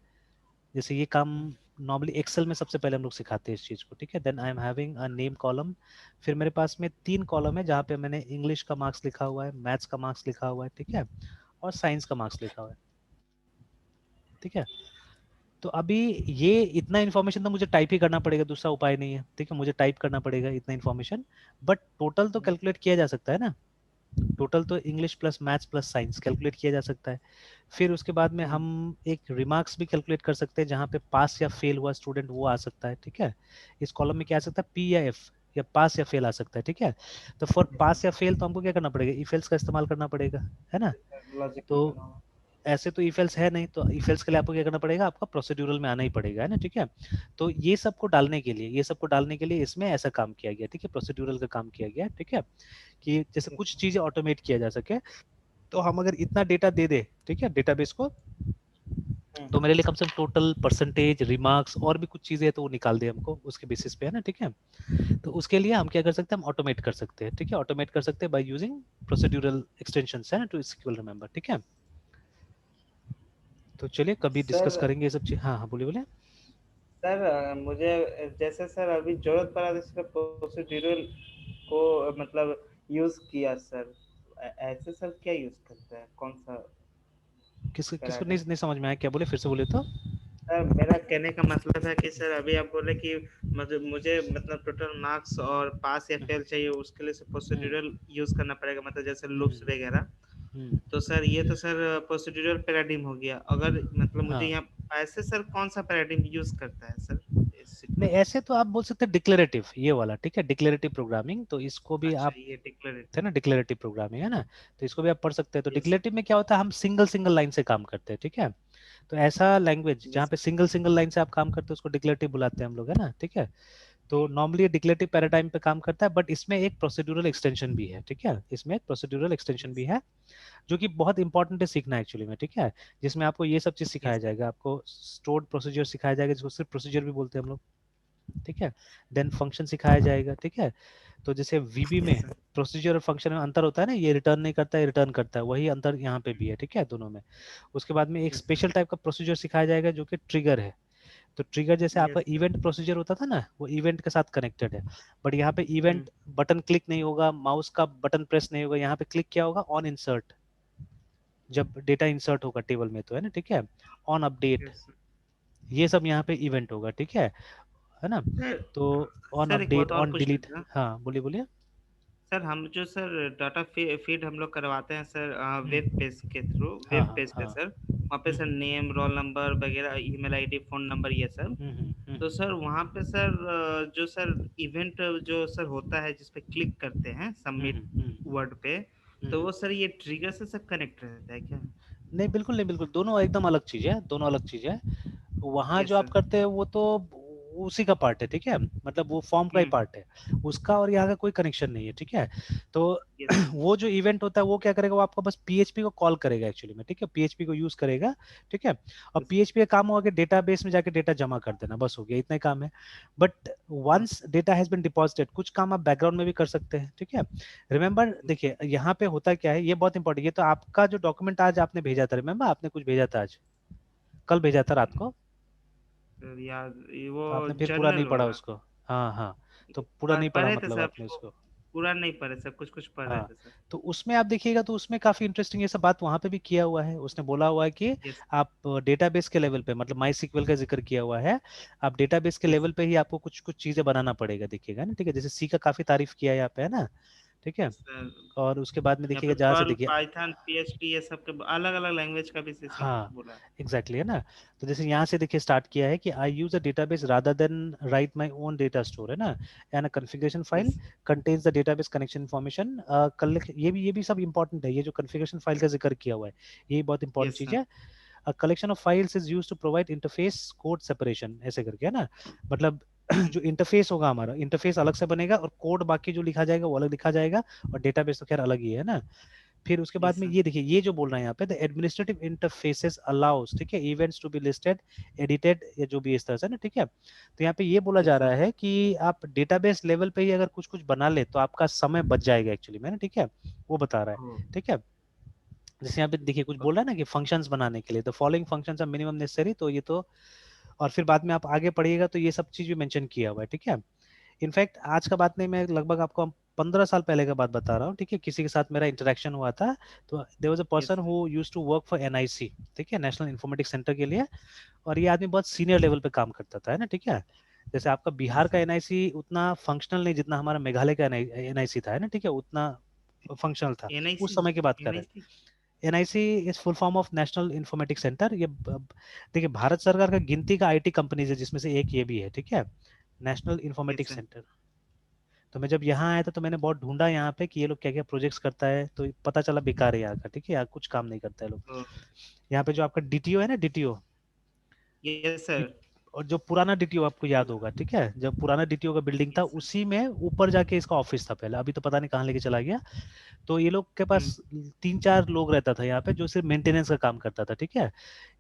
जैसे ये काम नॉर्मली एक्सेल में सबसे पहले हम लोग सिखाते हैं इस चीज़ को, ठीक है। Then I am having a name column, फिर मेरे पास में 3 कॉलम है जहाँ पे मैंने इंग्लिश का मार्क्स लिखा हुआ है, मैथ्स का मार्क्स लिखा हुआ है, ठीक है, और साइंस का मार्क्स लिखा हुआ है, ठीक है। तो अभी ये इतना इन्फॉर्मेशन तो मुझे टाइप ही करना पड़ेगा, दूसरा उपाय नहीं है, ठीक है, मुझे टाइप करना पड़ेगा इतना इन्फॉर्मेशन। बट टोटल तो कैलकुलेट किया जा सकता है ना, टोटल तो English plus maths plus science calculate किया जा सकता है। फिर उसके बाद में हम एक रिमार्क्स भी कैलकुलेट कर सकते हैं, जहाँ पे पास या फेल हुआ स्टूडेंट वो आ सकता है, ठीक है। इस कॉलम में क्या आ सकता है, पी या एफ, या पास या फेल आ सकता है, ठीक है। तो फॉर पास या फेल तो हमको क्या करना पड़ेगा, इफ एल्स का इस्तेमाल करना पड़ेगा, है ना। लॉजिक तो लगाना होगा। ऐसे तो इफेल्स है नहीं, तो इफेल्स के लिए आपको क्या करना पड़ेगा, आपका प्रोसीड्यूरल में आना ही पड़ेगा, है ना, ठीक है। तो ये सबको डालने के लिए, ये सबको डालने के लिए इसमें ऐसा काम किया गया, ठीक है, प्रोसीड्यूरल का काम किया गया, ठीक है, कि जैसे यस कुछ सर। चीजें ऑटोमेट किया जा सके। तो हम अगर इतना डेटा दे दे, ठीक है, डेटाबेस को, तो मेरे लिए कम से कम टोटल परसेंटेज रिमार्क्स और भी कुछ चीजें तो वो निकाल दे हमको उसके बेसिस पे, है ना, ठीक है। तो उसके लिए हम क्या कर सकते हैं, हम ऑटोमेट कर सकते हैं, ठीक है, ऑटोमेट कर सकते हैं बाय यूजिंग प्रोसीड्यूरल एक्सटेंशंस, है ना, टू एसक्यूएल रिमेंबर, ठीक है। तो चलिए कभी डिस्कस सर करेंगे ये सब चीज, हाँ हाँ बोलिए बोलिए। सर मुझे जैसे सर अभी जरूरत पड़ा तो इसका प्रोसीड्यूरल को मतलब यूज किया सर। ऐसे सर क्या यूज करता है, कौन सा किसको नहीं पैराडाइम? नहीं समझ में आया, क्या बोले, फिर से बोले तो। सर मेरा कहने का मतलब है कि सर अभी आप बोले कि मतलब मुझे मतलब टोटल मार्क्स और पास या फेल चाहिए, उसके लिए हम्म प्रोसीड्यूरल यूज करना पड़ेगा, मतलब जैसे लूप्स हम्म वगैरह। तो सर ये तो सर प्रोसीड्यूरल पैराडिम हो गया। अगर मतलब मुझे हाँ, यहाँ ऐसे सर कौन सा पैराडिम यूज करता है सर इस नहीं सीक्वेंस ऐसे तो आप बोल सकते हैं डिक्लेरेटिव, ये वाला ठीक है, डिक्लेरेटिव प्रोग्रामिंग, तो इसको भी में? अच्छा आप ये है डिक्लेरेटिव। ना, डिक्लेरेटिव प्रोग्रामिंग है ना, तो इसको भी आप पढ़ सकते हैं। तो यस सर। डिक्लेरेटिव में क्या होता है, हम सिंगल सिंगल लाइन से काम करते हैं, ठीक है। तो ऐसा लैंग्वेज जहाँ यस पे सर। सिंगल सिंगल लाइन से आप काम करते हो उसको डिक्लेरेटिव बुलाते हैं हम लोग, है ना, ठीक है। तो नॉर्मली डिक्लेरेटिव पैराडाइम पे काम करता है, बट इसमें एक प्रोसीड्यूरल एक्सटेंशन भी है, ठीक है, इसमें एक प्रोसीड्यूरल एक्सटेंशन भी यस है, जो कि बहुत इंपॉर्टेंट है सीखना एक्चुअली में, ठीक है। जिसमें आपको ये सब चीज सिखाया यस सर। जाएगा, आपको स्टोर्ड प्रोसीजर सिखाया जाएगा, जिसको सिर्फ प्रोसीजर भी बोलते हैं हम लोग, ठीक है। देन फंक्शन सिखाया जाएगा, ठीक है। तो जैसे वीबी यस में सर। प्रोसीजर और फंक्शन में अंतर होता है ना, ये रिटर्न नहीं करता है, रिटर्न करता है, वही अंतर यहाँ पे भी है, ठीक है, दोनों में। उसके बाद में एक यस सर। स्पेशल टाइप का प्रोसीजर सिखाया जाएगा जो कि ट्रिगर है। तो ट्रिगर जैसे आपका यस सर। इवेंट प्रोसीजर होता था ना, वो इवेंट के साथ कनेक्टेड है, बट यहाँ पे हम्म। इवेंट बटन क्लिक नहीं होगा, माउस का बटन प्रेस नहीं होगा, यहाँ पे क्लिक क्या होगा, ऑन इंसर्ट, जब डेटा इंसर्ट होगा टेबल में, तो है ना, ठीक है, ऑन अपडेट, यस सर। ये सब यहाँ पे इवेंट होगा, ठीक है ना। सर तो ऑन सर, एक अपडेट, बात और ऑन पूछना डिलीट, था। हाँ बोलिए बोलिए। सर हम जो सर डाटा फीड हम लोग करवाते हैं सर वेब हम्म, पेज के थ्रू, हाँ वेब हाँ पेज पे हाँ। सर, वहाँ पे सर नेम, रोल नंबर वगैरह, ईमेल आईडी, फोन नंबर, ये सब। तो सर वहाँ पे सर जो सर इवेंट जो सर होता है जिस पे क्लिक करते हैं सबमिट वर्ड पे, तो हम्म। वो सर ये ट्रिगर से सब कनेक्ट रहता है क्या? नहीं बिल्कुल नहीं, बिल्कुल दोनों एकदम अलग चीज है, दोनों अलग चीज है। वहाँ जो यस आप सर। करते हैं वो तो उसी का पार्ट है, ठीक है, मतलब वो फॉर्म का ही हम्म। पार्ट है, उसका और यहाँ का कोई कनेक्शन नहीं है, ठीक है। तो यस सर। वो जो इवेंट होता है वो क्या करेगा, वो आपको बस पीएचपी को कॉल करेगा एक्चुअली में, ठीक है, पीएचपी को यूज करेगा, ठीक है। और यस पीएचपी का काम होगा कि डेटाबेस में जाके डेटा जमा कर देना, बस हो गया, इतना ही काम है। But sir. Once data has been deposited, कुछ काम आप बैकग्राउंड में भी कर सकते हैं, ठीक है। रिमेंबर यस देखिए सर। यहाँ पे होता क्या है, ये बहुत इंपॉर्टेंट, ये तो आपका जो डॉक्यूमेंट आज आपने भेजा था, रिमेंबर आपने कुछ भेजा था आज, कल भेजा था रात को, सर यार ये वो तो आपने फिर पूरा नहीं जर्नल पढ़ा वाला उसको। हाँ हाँ, तो पूरा नहीं पढ़ा पढ़े थे मतलब सर, आपने उसको। पूरा नहीं पढ़े सर, कुछ कुछ पढ़ रहे हाँ, थे सर। तो उसमें आप देखिएगा तो उसमें काफी इंटरेस्टिंग ये सब बात वहां पे भी किया हुआ है, उसने बोला हुआ है कि यस। आप डेटाबेस के लेवल पे, मतलब माई सीक्वल का जिक्र किया हुआ है, आप डेटाबेस के यस लेवल पे ही आपको कुछ कुछ चीजें बनाना पड़ेगा, देखिएगा ना, ठीक है, जैसे सी का काफी तारीफ किया है यहाँ पे, है ना, ठीक है। सर। और उसके बाद में यहाँ पे देखिएगा जहाँ से पर्ल, देखिए, पाइथन, पीएचपी, ये सब के अलग अलग लैंग्वेज का भी सीसी हाँ बोला है। एग्जैक्टली है ना। तो जैसे यहाँ से देखिए स्टार्ट किया है कि I use a database rather than write my own data store, है ना, and a configuration file yes. Contains the database connection information collect, ये भी सब इंपॉर्टेंट है, ये जो कॉन्फ़िगरेशन फाइल का जिक्र किया हुआ है, ये बहुत इंपॉर्टेंट यस चीज सर। है। A collection of files is used to provide interface code separation, ऐसे करके, है ना, मतलब जो इंटरफेस होगा हमारा, इंटरफेस अलग से बनेगा और कोड बाकी जो लिखा जाएगा वो अलग लिखा जाएगा, और डेटाबेस तो खैर अलग ही है ना। फिर उसके बाद यस में सर। ये देखिए, ये जो बोल रहे हैं यहाँ पे, द एडमिनिस्ट्रेटिव इंटरफेसेस अलाउस, ठीक है, events to be listed, edited, या जो भी इस तरह से ना, ठीक है। तो यहाँ पे ये बोला जा यस रहा सर। है कि आप डेटाबेस लेवल पे ही अगर कुछ कुछ बना ले तो आपका समय बच जाएगा एक्चुअली में ना, ठीक है, वो बता रहा ओ। है, ठीक है। जैसे यहाँ पे देखिए कुछ बोल रहा है ना कि फंक्शंस बनाने के लिए the following functions are minimum necessary, तो ये तो, और फिर बाद में आप आगे पढ़िएगा तो ये सब चीज भी मेंशन किया हुआ है, ठीक है। इनफैक्ट आज का बात नहीं, मैं लगभग आपको 15 साल पहले का बात बता रहा हूँ, ठीक है, किसी के साथ मेरा इंटरेक्शन हुआ था, तो there was a yes person sir. Who used to work for NIC, ठीक है, नेशनल इंफॉर्मेटिक्स सेंटर के लिए, और ये आदमी बहुत सीनियर लेवल पे काम करता था, है ना, ठीक है। जैसे आपका बिहार यस का सर। एनआईसी उतना फंक्शनल नहीं जितना हमारा मेघालय का एनआईसी था, है ना, ठीक है, उतना फंक्शनल था, उस एनआईसी। समय की बात कर रहे हैं। NIC. NIC is full form of national informatics centre, ये देखिए भारत सरकार का गिनती का आईटी कंपनीज है जिसमें से एक ये भी है, ठीक है, national yes informatics sir. Centre. तो मैं जब यहाँ आया था तो मैंने बहुत ढूंढा यहाँ पे कि ये लोग क्या क्या प्रोजेक्ट्स करता है, तो पता चला बेकार है यहाँ का, ठीक है, यहाँ कुछ काम नहीं करता है लोग। ओ। यहाँ पे जो आपका डीटीओ है ना, डीटीओ, यस सर। और जो पुराना डीटीओ आपको याद होगा, ठीक है, जब पुराना डीटीओ का बिल्डिंग था यस सर। उसी में ऊपर जाके इसका ऑफिस था पहले, अभी तो पता नहीं कहाँ लेके चला गया। तो ये लोग के पास 3-4 लोग रहता था यहाँ पे जो सिर्फ मेंटेनेंस का काम करता था, ठीक है।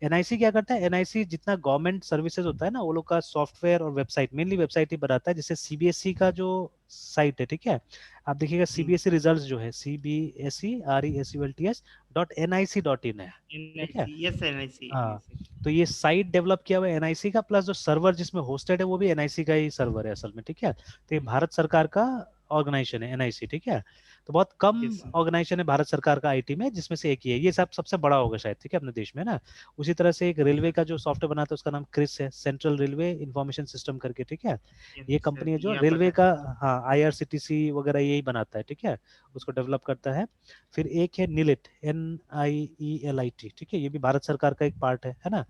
एनआईसी क्या करता है, एनआईसी जितना गवर्नमेंट सर्विसेज होता है ना, वो लोग का सॉफ्टवेयर और वेबसाइट, मेनली वेबसाइट ही बनाता है, जैसे सीबीएसई का जो साइट है, ठीक है, आप देखिएगा सीबीएसई रिजल्ट जो है CBSE RESULTS.nic.in है, ठीक है। एनआईसी। Yes NIC. हाँ, एनआईसी। तो ये साइट डेवलप किया हुआ है एनआईसी का, प्लस जो सर्वर जिसमें होस्टेड है वो भी एनआईसी का ही सर्वर है असल में, ठीक है। तो ये भारत सरकार का ऑर्गेनाइजेशन है एनआईसी, ठीक है। तो बहुत कम Yes, sir. ऑर्गेनाइजेशन है भारत सरकार का आईटी में, जिसमें से एक ही है, ये सब सबसे बड़ा होगा शायद, ठीक है, अपने देश में ना। उसी तरह से एक रेलवे का जो सॉफ्टवेयर बनाता है उसका नाम क्रिस है, सेंट्रल रेलवे इंफॉर्मेशन सिस्टम करके, ठीक है। Yes, ये sir. कंपनी है जो Yeah, रेलवे पता का, है. हाँ, आईआरसीटीसी वगैरह यही बनाता है, ठीक है, उसको डेवलप करता है। फिर एक है निलिट, NIELIT, ठीक है, ये भी भारत सरकार का एक पार्ट है ना।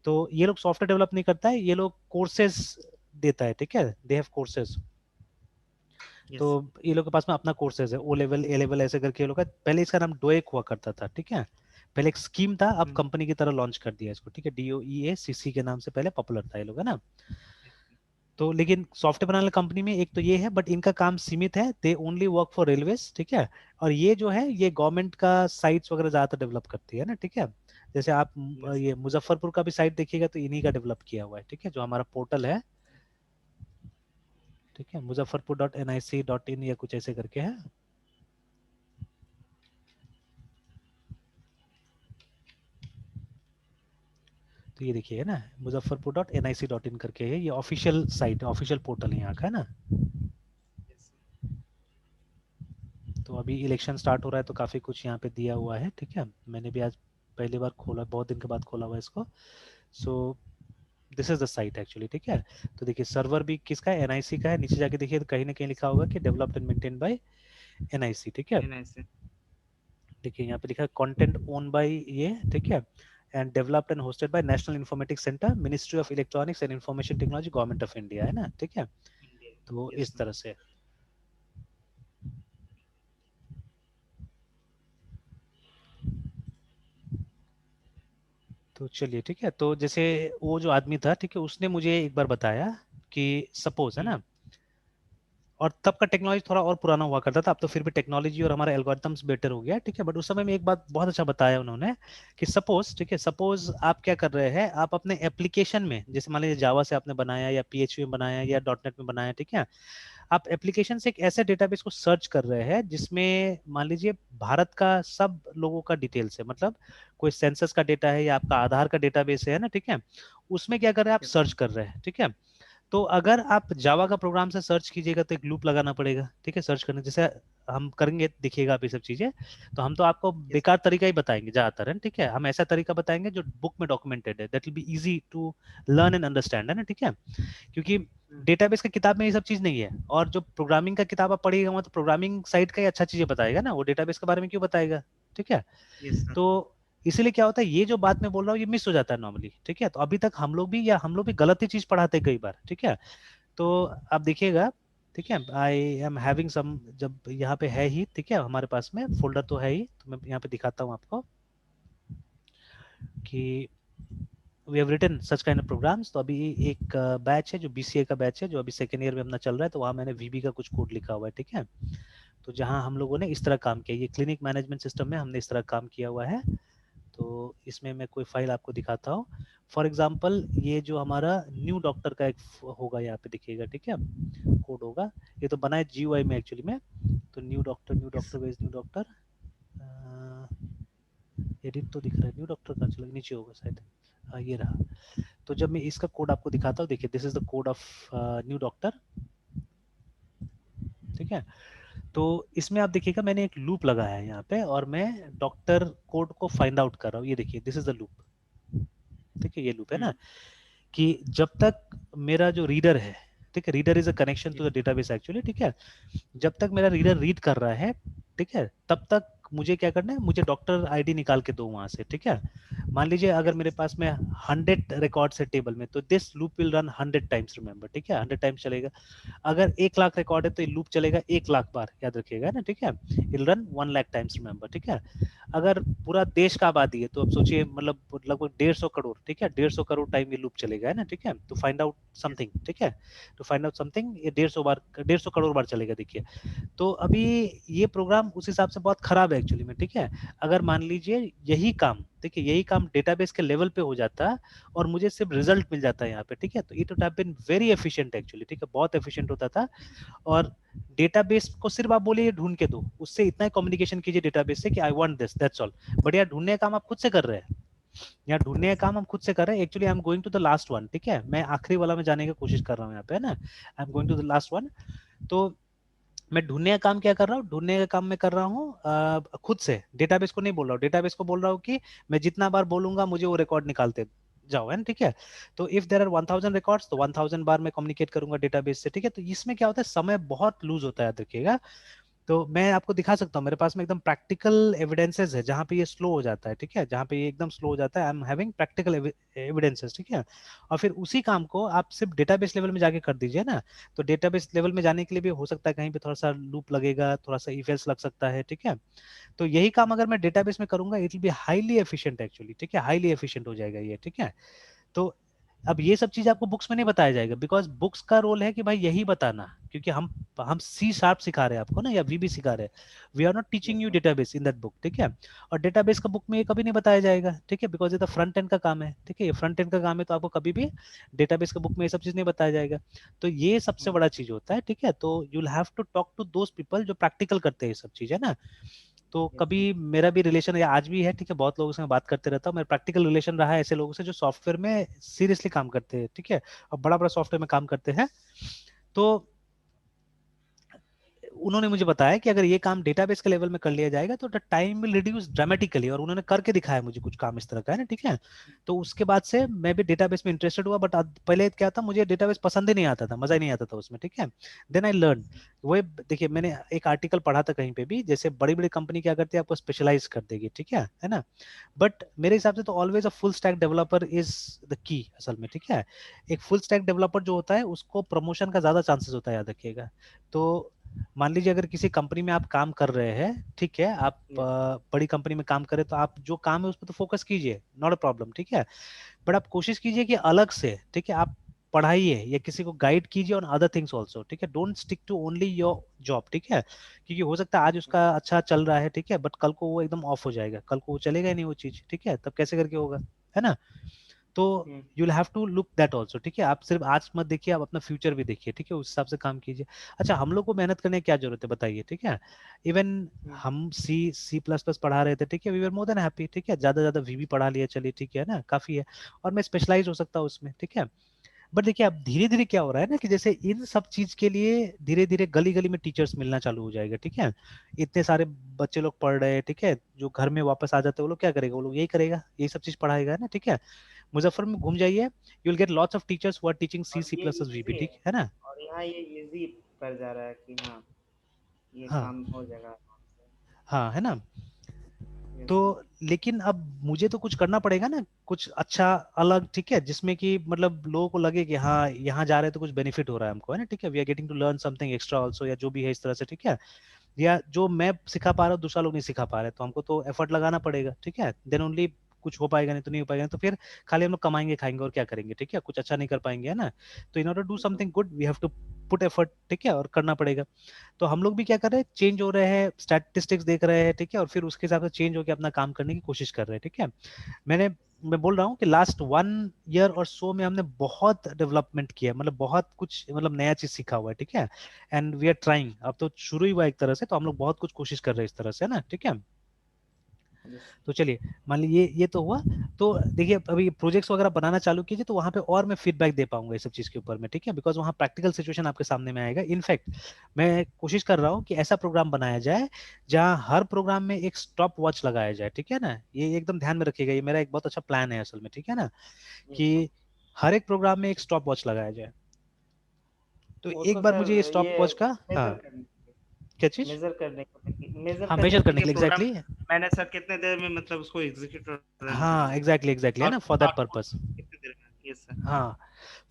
तो ये लोग सॉफ्टवेयर डेवलप नहीं करता है, ये लोग कोर्सेज देता है, ठीक है, दे हैव कोर्सेज। तो Yes. ये लोग के पास में अपना कोर्सेज है, O लेवल A लेवल ऐसे करके ये लोग का। पहले इसका नाम डोएक हुआ करता था, ठीक है, पहले एक स्कीम था, अब Hmm. कंपनी की तरह लॉन्च कर दिया इसको, ठीक है, DOEACC के नाम से पहले पॉपुलर था ये लोग, है ना। तो लेकिन सॉफ्टवेयर बनाने वाली कंपनी में एक तो ये है, बट इनका काम सीमित है, they only work for railways, ठीक है। और ये जो है ये गवर्नमेंट का साइट्स वगैरह ज्यादातर डेवलप करती है ना, ठीक है। जैसे आप Yes. ये मुजफ्फरपुर का भी साइट देखिएगा तो इन्हीं का डेवलप किया हुआ है, ठीक है, जो हमारा पोर्टल है, ठीक है, मुजफ्फरपुर.nic.in या कुछ ऐसे करके है। तो ये देखिए है ना, मुजफ्फरपुर.nic.in करके है, ये ऑफिशियल साइट है, ऑफिशियल पोर्टल है यहाँ का, है ना। Yes. तो अभी इलेक्शन स्टार्ट हो रहा है तो काफ़ी कुछ यहाँ पे दिया हुआ है, ठीक है। मैंने भी आज पहली बार खोला, बहुत दिन के बाद खोला हुआ इसको। So this is the site actually, ठीक है। तो देखिए सर्वर भी किसका है, एनआईसी का है। नीचे जाके देखिए तो कहीं ना कहीं लिखा होगा कि developed and maintain by NIC, ठीक है। Nice. देखिए यहाँ पे लिखा है कंटेंट ओन बाय ये, ठीक है, and developed and hosted by national informatics centre, ministry of electronics and information technology, government of India, है ना, ठीक है। India. तो Yes, इस sir. तरह से। तो चलिए ठीक है, तो जैसे वो जो आदमी था, ठीक है, उसने मुझे एक बार बताया कि सपोज है Hmm. ना, और तब का टेक्नोलॉजी थोड़ा और पुराना हुआ करता था, अब तो फिर भी टेक्नोलॉजी और हमारा एल्गोरिथम्स बेटर हो गया, ठीक है। बट उस समय में एक बात बहुत अच्छा बताया उन्होंने कि सपोज, ठीक है, सपोज आप क्या कर रहे हैं, आप अपने एप्लीकेशन में, जैसे मान लीजिए जावा से आपने बनाया या PHP में बनाया या .NET में बनाया, ठीक है, आप एप्लीकेशन से एक ऐसे डेटाबेस को सर्च कर रहे हैं जिसमें मान लीजिए भारत का सब लोगों का डिटेल्स है, मतलब कोई सेंसस का डेटा है या आपका आधार का डेटाबेस है ना, ठीक है, उसमें क्या कर रहे हैं, आप Yes, सर्च sir. कर रहे हैं, ठीक है। तो अगर आप जावा का प्रोग्राम से सर्च कीजिएगा तो एक लूप लगाना पड़ेगा, ठीक है, सर्च करने जैसे हम करेंगे दिखेगा आप ये सब चीजें। तो हम तो आपको Yes. बेकार तरीका ही बताएंगे ज्यादातर, है, ठीक है, हम ऐसा तरीका बताएंगे जो बुक में डॉक्यूमेंटेड है, that will be easy to learn and understand, है ना, ठीक है। क्योंकि Hmm. डेटाबेस का किताब में ये सब चीज नहीं है, और जो प्रोग्रामिंग का किताब आप पढ़िएगा वहाँ तो प्रोग्रामिंग साइट का ही अच्छा चीजें बताएगा ना, वो डेटाबेस के बारे में क्यों बताएगा, ठीक है। Yes, sir. तो इसीलिए क्या होता है, ये जो बात मैं बोल रहा हूँ ये मिस हो जाता है नॉर्मली, ठीक है। तो अभी तक हम लोग भी गलत ही चीज पढ़ाते हैं कई बार, ठीक है। तो आप देखिएगा, ठीक है, आई एम हैविंग सम, जब यहाँ पे है ही, ठीक है, हमारे पास में फोल्डर तो है ही, तो मैं यहाँ पे दिखाता हूँ आपको कि we have written such kind of programs. तो अभी एक बैच है जो BCA का बैच है, जो अभी सेकेंड ईयर में अपना चल रहा है, तो वहाँ मैंने VB का कुछ कोड लिखा हुआ है, ठीक है। तो जहाँ हम लोगों ने इस तरह काम किया, ये क्लिनिक मैनेजमेंट सिस्टम में हमने इस तरह काम किया हुआ है। तो इसमें मैं कोई फाइल आपको दिखाता हूँ। फॉर एग्जाम्पल ये जो हमारा न्यू डॉक्टर का एक होगा, यहाँ पे दिखेगा, ठीक है, कोड होगा। ये तो बना है GUI में एक्चुअली में। तो न्यू Yes. डॉक्टर वेज न्यू डॉक्टर, एडिट तो दिख रहा है, न्यू डॉक्टर कहाँ चला, नीचे होगा शायद, ये रहा। तो जब मैं इसका कोड आपको दिखाता हूँ, देखिए this is the code of new doctor, ठीक है। तो इसमें आप देखिएगा मैंने एक लूप लगाया है यहाँ पे, और मैं डॉक्टर कोड को फाइंड आउट कर रहा हूँ, ये देखिए दिस इज द लूप, ठीक है, ये लूप है ना, Hmm. कि जब तक मेरा जो रीडर है, ठीक है, reader is a connection Yes. To the database actually, ठीक है, जब तक मेरा रीडर रीड कर रहा है, ठीक है, तब तक मुझे क्या करना है, मुझे डॉक्टर आईडी निकाल के दो वहां से, ठीक है। मान लीजिए अगर मेरे Yes. पास में 100 रिकॉर्ड्स है टेबल में, तो this loop will run 100 times, remember, ठीक है, 100 टाइम्स चलेगा। अगर 1 लाख रिकॉर्ड है तो ये लूप चलेगा 1 लाख बार, याद रखिएगा ना, ठीक है, इल रन 1 लाख टाइम्स, रिमेंबर, ठीक है। अगर पूरा देश का आबादी है तो अब सोचिए, मतलब लगभग 150 करोड़, ठीक है, 150 करोड़ टाइम ये लूप चलेगा, है ना, ठीक है, to find out Yes. Something, ठीक है, टू फाइंड आउट समथिंग, ये 150 बार, 150 करोड़ बार चलेगा, देखिए। तो अभी ये प्रोग्राम उस हिसाब से बहुत खराब है एक्चुअली में, ठीक है। अगर मान लीजिए यही काम, देखिए यही काम डेटाबेस के लेवल पे हो जाता और मुझे सिर्फ रिजल्ट मिल जाता है यहाँ पे, ठीक है, तो it would have been very efficient actually, ठीक है, बहुत एफिशिएंट होता था। और डेटाबेस को सिर्फ आप बोलिए ढूंढ के दो, उससे इतना ही कम्युनिकेशन कीजिए डेटाबेस से कि I want this, that's all. But यार ढूंढने का काम आप खुद से कर रहे हैं, यहाँ ढूंढने का काम हम खुद से कर रहे हैं। Actually I am going to the last one, ठीक है, मैं आखिरी वाला में जाने की कोशिश कर रहा हूँ यहाँ पे, है ना, I am going to the last one. तो मैं ढूंढने का काम क्या कर रहा हूँ, ढूंढने का काम मैं कर रहा हूँ खुद से, डेटाबेस को नहीं बोल रहा हूँ, डेटाबेस को बोल रहा हूँ कि मैं जितना बार बोलूंगा मुझे वो रिकॉर्ड निकालते जाओ, है ना, ठीक है। तो इफ देयर आर 1000 रिकॉर्ड्स तो 1000 बार मैं कम्युनिकेट करूंगा डेटाबेस से, ठीक है। तो इसमें क्या होता है, समय बहुत लूज होता है, देखिएगा। तो मैं आपको दिखा सकता हूँ, मेरे पास में एकदम प्रैक्टिकल एविडेंसेस है जहाँ पे ये स्लो हो जाता है, ठीक है, जहाँ पे ये एकदम स्लो हो जाता है, आई एम हैविंग प्रैक्टिकल एविडेंसेस, ठीक है। और फिर उसी काम को आप सिर्फ डेटाबेस लेवल में जाके कर दीजिए ना। तो डेटाबेस लेवल में जाने के लिए भी हो सकता है कहीं पे थोड़ा सा लूप लगेगा, थोड़ा सा इफ एल्स लग सकता है, ठीक है। तो यही काम अगर मैं डेटाबेस में करूंगा, it will be highly efficient actually, ठीक है, हाईली एफिशिएंट हो जाएगा ये, ठीक है। तो अब ये सब चीज आपको बुक्स में नहीं बताया जाएगा, बिकॉज बुक्स का रोल है कि भाई यही बताना, क्योंकि हम सी शार्प सिखा रहे हैं आपको ना, या वीबी सिखा रहे हैं। We are not teaching yes you sir. Database in that book, ठीक है। और डेटाबेस का बुक में ये कभी नहीं बताया जाएगा, ठीक है, बिकॉज ये तो फ्रंट एंड का काम है, ठीक है, ये फ्रंट एंड का काम है, तो आपको कभी भी डेटाबेस का बुक में ये सब चीज नहीं बताया जाएगा। तो ये सबसे बड़ा चीज होता है, ठीक है। तो you will have to talk to those people जो प्रैक्टिकल करते हैं ये सब चीज, है ना। तो यस कभी सर। मेरा भी रिलेशन या आज भी है, ठीक है, बहुत लोगों से मैं बात करते रहता हूँ, मेरा प्रैक्टिकल रिलेशन रहा है ऐसे लोगों से जो सॉफ्टवेयर में सीरियसली काम करते हैं, ठीक है, और बड़ा बड़ा सॉफ्टवेयर में काम करते हैं। तो उन्होंने मुझे बताया कि अगर ये काम डेटाबेस के लेवल में कर लिया जाएगा तो the time will reduce dramatically, और उन्होंने करके दिखाया मुझे कुछ काम इस तरह का, है ना, ठीक है। तो उसके बाद से मैं भी डेटाबेस में इंटरेस्टेड हुआ, बट पहले क्या था, मुझे डेटाबेस पसंद ही नहीं आता था, मजा ही नहीं आता था उसमें, ठीक है। Then I learn. Yes sir. वो देखिए, मैंने एक आर्टिकल पढ़ा था कहीं पे भी, जैसे बड़ी बड़ी कंपनी क्या करती है, आपको स्पेशलाइज कर देगी, ठीक है ना। बट मेरे हिसाब से तो always a full stack developer is the key असल में, ठीक है। एक फुल स्टैक डेवलपर जो होता है उसको प्रमोशन का ज्यादा चांसेस होता है, याद रखिएगा। तो मान लीजिए अगर किसी कंपनी में आप काम कर रहे हैं, ठीक है, आप यस सर। बड़ी कंपनी में काम करें, तो आप जो काम है उस पर तो फोकस कीजिए, नॉट अ प्रॉब्लम, ठीक है। बट आप कोशिश कीजिए कि अलग से, ठीक है, आप पढ़ाइए या किसी को गाइड कीजिए ऑन अदर थिंग्स ऑल्सो, ठीक है। Don't stick to only your job, ठीक है, क्योंकि हो सकता है आज उसका अच्छा चल रहा है, ठीक है, बट कल को वो एकदम ऑफ हो जाएगा, कल को वो चलेगा ही नहीं वो चीज, ठीक है, तब कैसे करके होगा, है ना। तो hmm. You will have to look that also, ठीक है। आप सिर्फ आज मत देखिए, आप अपना फ्यूचर भी देखिए, ठीक है, उस हिसाब से काम कीजिए। अच्छा, हम लोग को मेहनत करने की क्या जरूरत है बताइए, ठीक है। Even hmm. हम सी प्लस प्लस पढ़ा रहे थे, ठीक है, we were more than happy, ठीक है, ज्यादा ज्यादा वीबी पढ़ा लिया, चलिए ठीक है ना, काफी है। और मैं स्पेशलाइज हो सकता हूँ उसमें, ठीक है। बट देखिए अब धीरे धीरे क्या हो रहा है ना, कि जैसे इन सब चीज के लिए धीरे धीरे गली गली में टीचर्स मिलना चालू हो जाएगा, ठीक है। इतने सारे बच्चे लोग पढ़ रहे हैं, ठीक है, जो घर में वापस आ जाते हैं वो लोग क्या करेगा, वो लोग यही करेगा, यही सब चीज पढ़ाएगा, है ना, ठीक है। मुजफ्फर में घूम जाइए, you will get lots of teachers who are teaching C और सी ये प्लस प्लस वीबी, इजी ठीक है, है ना। और यहाँ ये इजी कर जा रहा है कि हाँ ये हाँ काम हो जाएगा आराम से। हाँ, है ना। यस तो सर। लेकिन अब मुझे तो कुछ करना पड़ेगा ना, कुछ अच्छा अलग, ठीक है, जिसमें कि मतलब लोगों को लगे कि हाँ यहाँ जा रहे हैं तो कुछ बेनिफिट हो रहा है हमको, है ना, ठीक है, we are getting to learn something extra also, या जो भी है इस तरह से, ठीक है। या जो मैं सिखा पा रहा हूँ दूसरा लोग नहीं सिखा पा रहे, तो हमको तो एफर्ट लगाना पड़ेगा, ठीक है, देन ओनली कुछ हो पाएगा, नहीं तो नहीं हो पाएगा, तो फिर खाली हम लोग कमाएंगे खाएंगे और क्या करेंगे, ठीक है, कुछ अच्छा नहीं कर पाएंगे, है ना। तो इन ऑर्डर डू ये तो something good we have to put effort, ठीक है, और करना पड़ेगा। तो हम लोग भी क्या कर रहे हैं, चेंज हो रहे हैं, स्टैटिस्टिक्स देख रहे हैं, ठीक है, और फिर उसके हिसाब से चेंज होकर अपना काम करने की कोशिश कर रहे हैं, ठीक है। मैंने मैं बोल रहा हूँ कि लास्ट 1 ईयर और सो में हमने बहुत डेवलपमेंट किया है, मतलब बहुत कुछ, मतलब नया चीज सीखा हुआ है, ठीक है। एंड वी आर ट्राइंग, अब तो शुरू ही हुआ एक तरह से, तो हम लोग बहुत कुछ कोशिश कर रहे हैं इस तरह से, है ना, ठीक है। यस। तो चलिए, मान लीजिए ये तो हुआ। तो देखिए अभी प्रोजेक्ट्स वगैरह बनाना चालू कीजिए, तो वहां पे और मैं फीडबैक दे पाऊंगा इस सब चीज के ऊपर में, ठीक है, बिकॉज वहाँ प्रैक्टिकल सिचुएशन आपके सामने में आएगा। इनफैक्ट मैं कोशिश कर रहा हूँ कि ऐसा प्रोग्राम बनाया जाए जहाँ हर प्रोग्राम में एक स्टॉप वॉच लगाया जाए, ठीक है ना, ये एकदम ध्यान में रखिएगा, ये मेरा एक बहुत अच्छा प्लान है असल में, ठीक है ना, यस सर। कि हर एक प्रोग्राम में एक स्टॉप वॉच लगाया जाए। तो वो एक तो बार मुझे ये सर स्टॉप ये वॉच का, हाँ, मेजर करने क्या चीज, मेजर हाँ, करने मेजर के लिए करने कि के लिए प्रोग्राम एग्जैक्टली, मैंने सर कितने देर में मतलब उसको एग्जीक्यूट रन हाँ, करेगा एग्जैक्टली एग्जैक्टली, है ना, फॉर दैट आउटपुट पर्पस। कितने देर में। Yes sir. हाँ,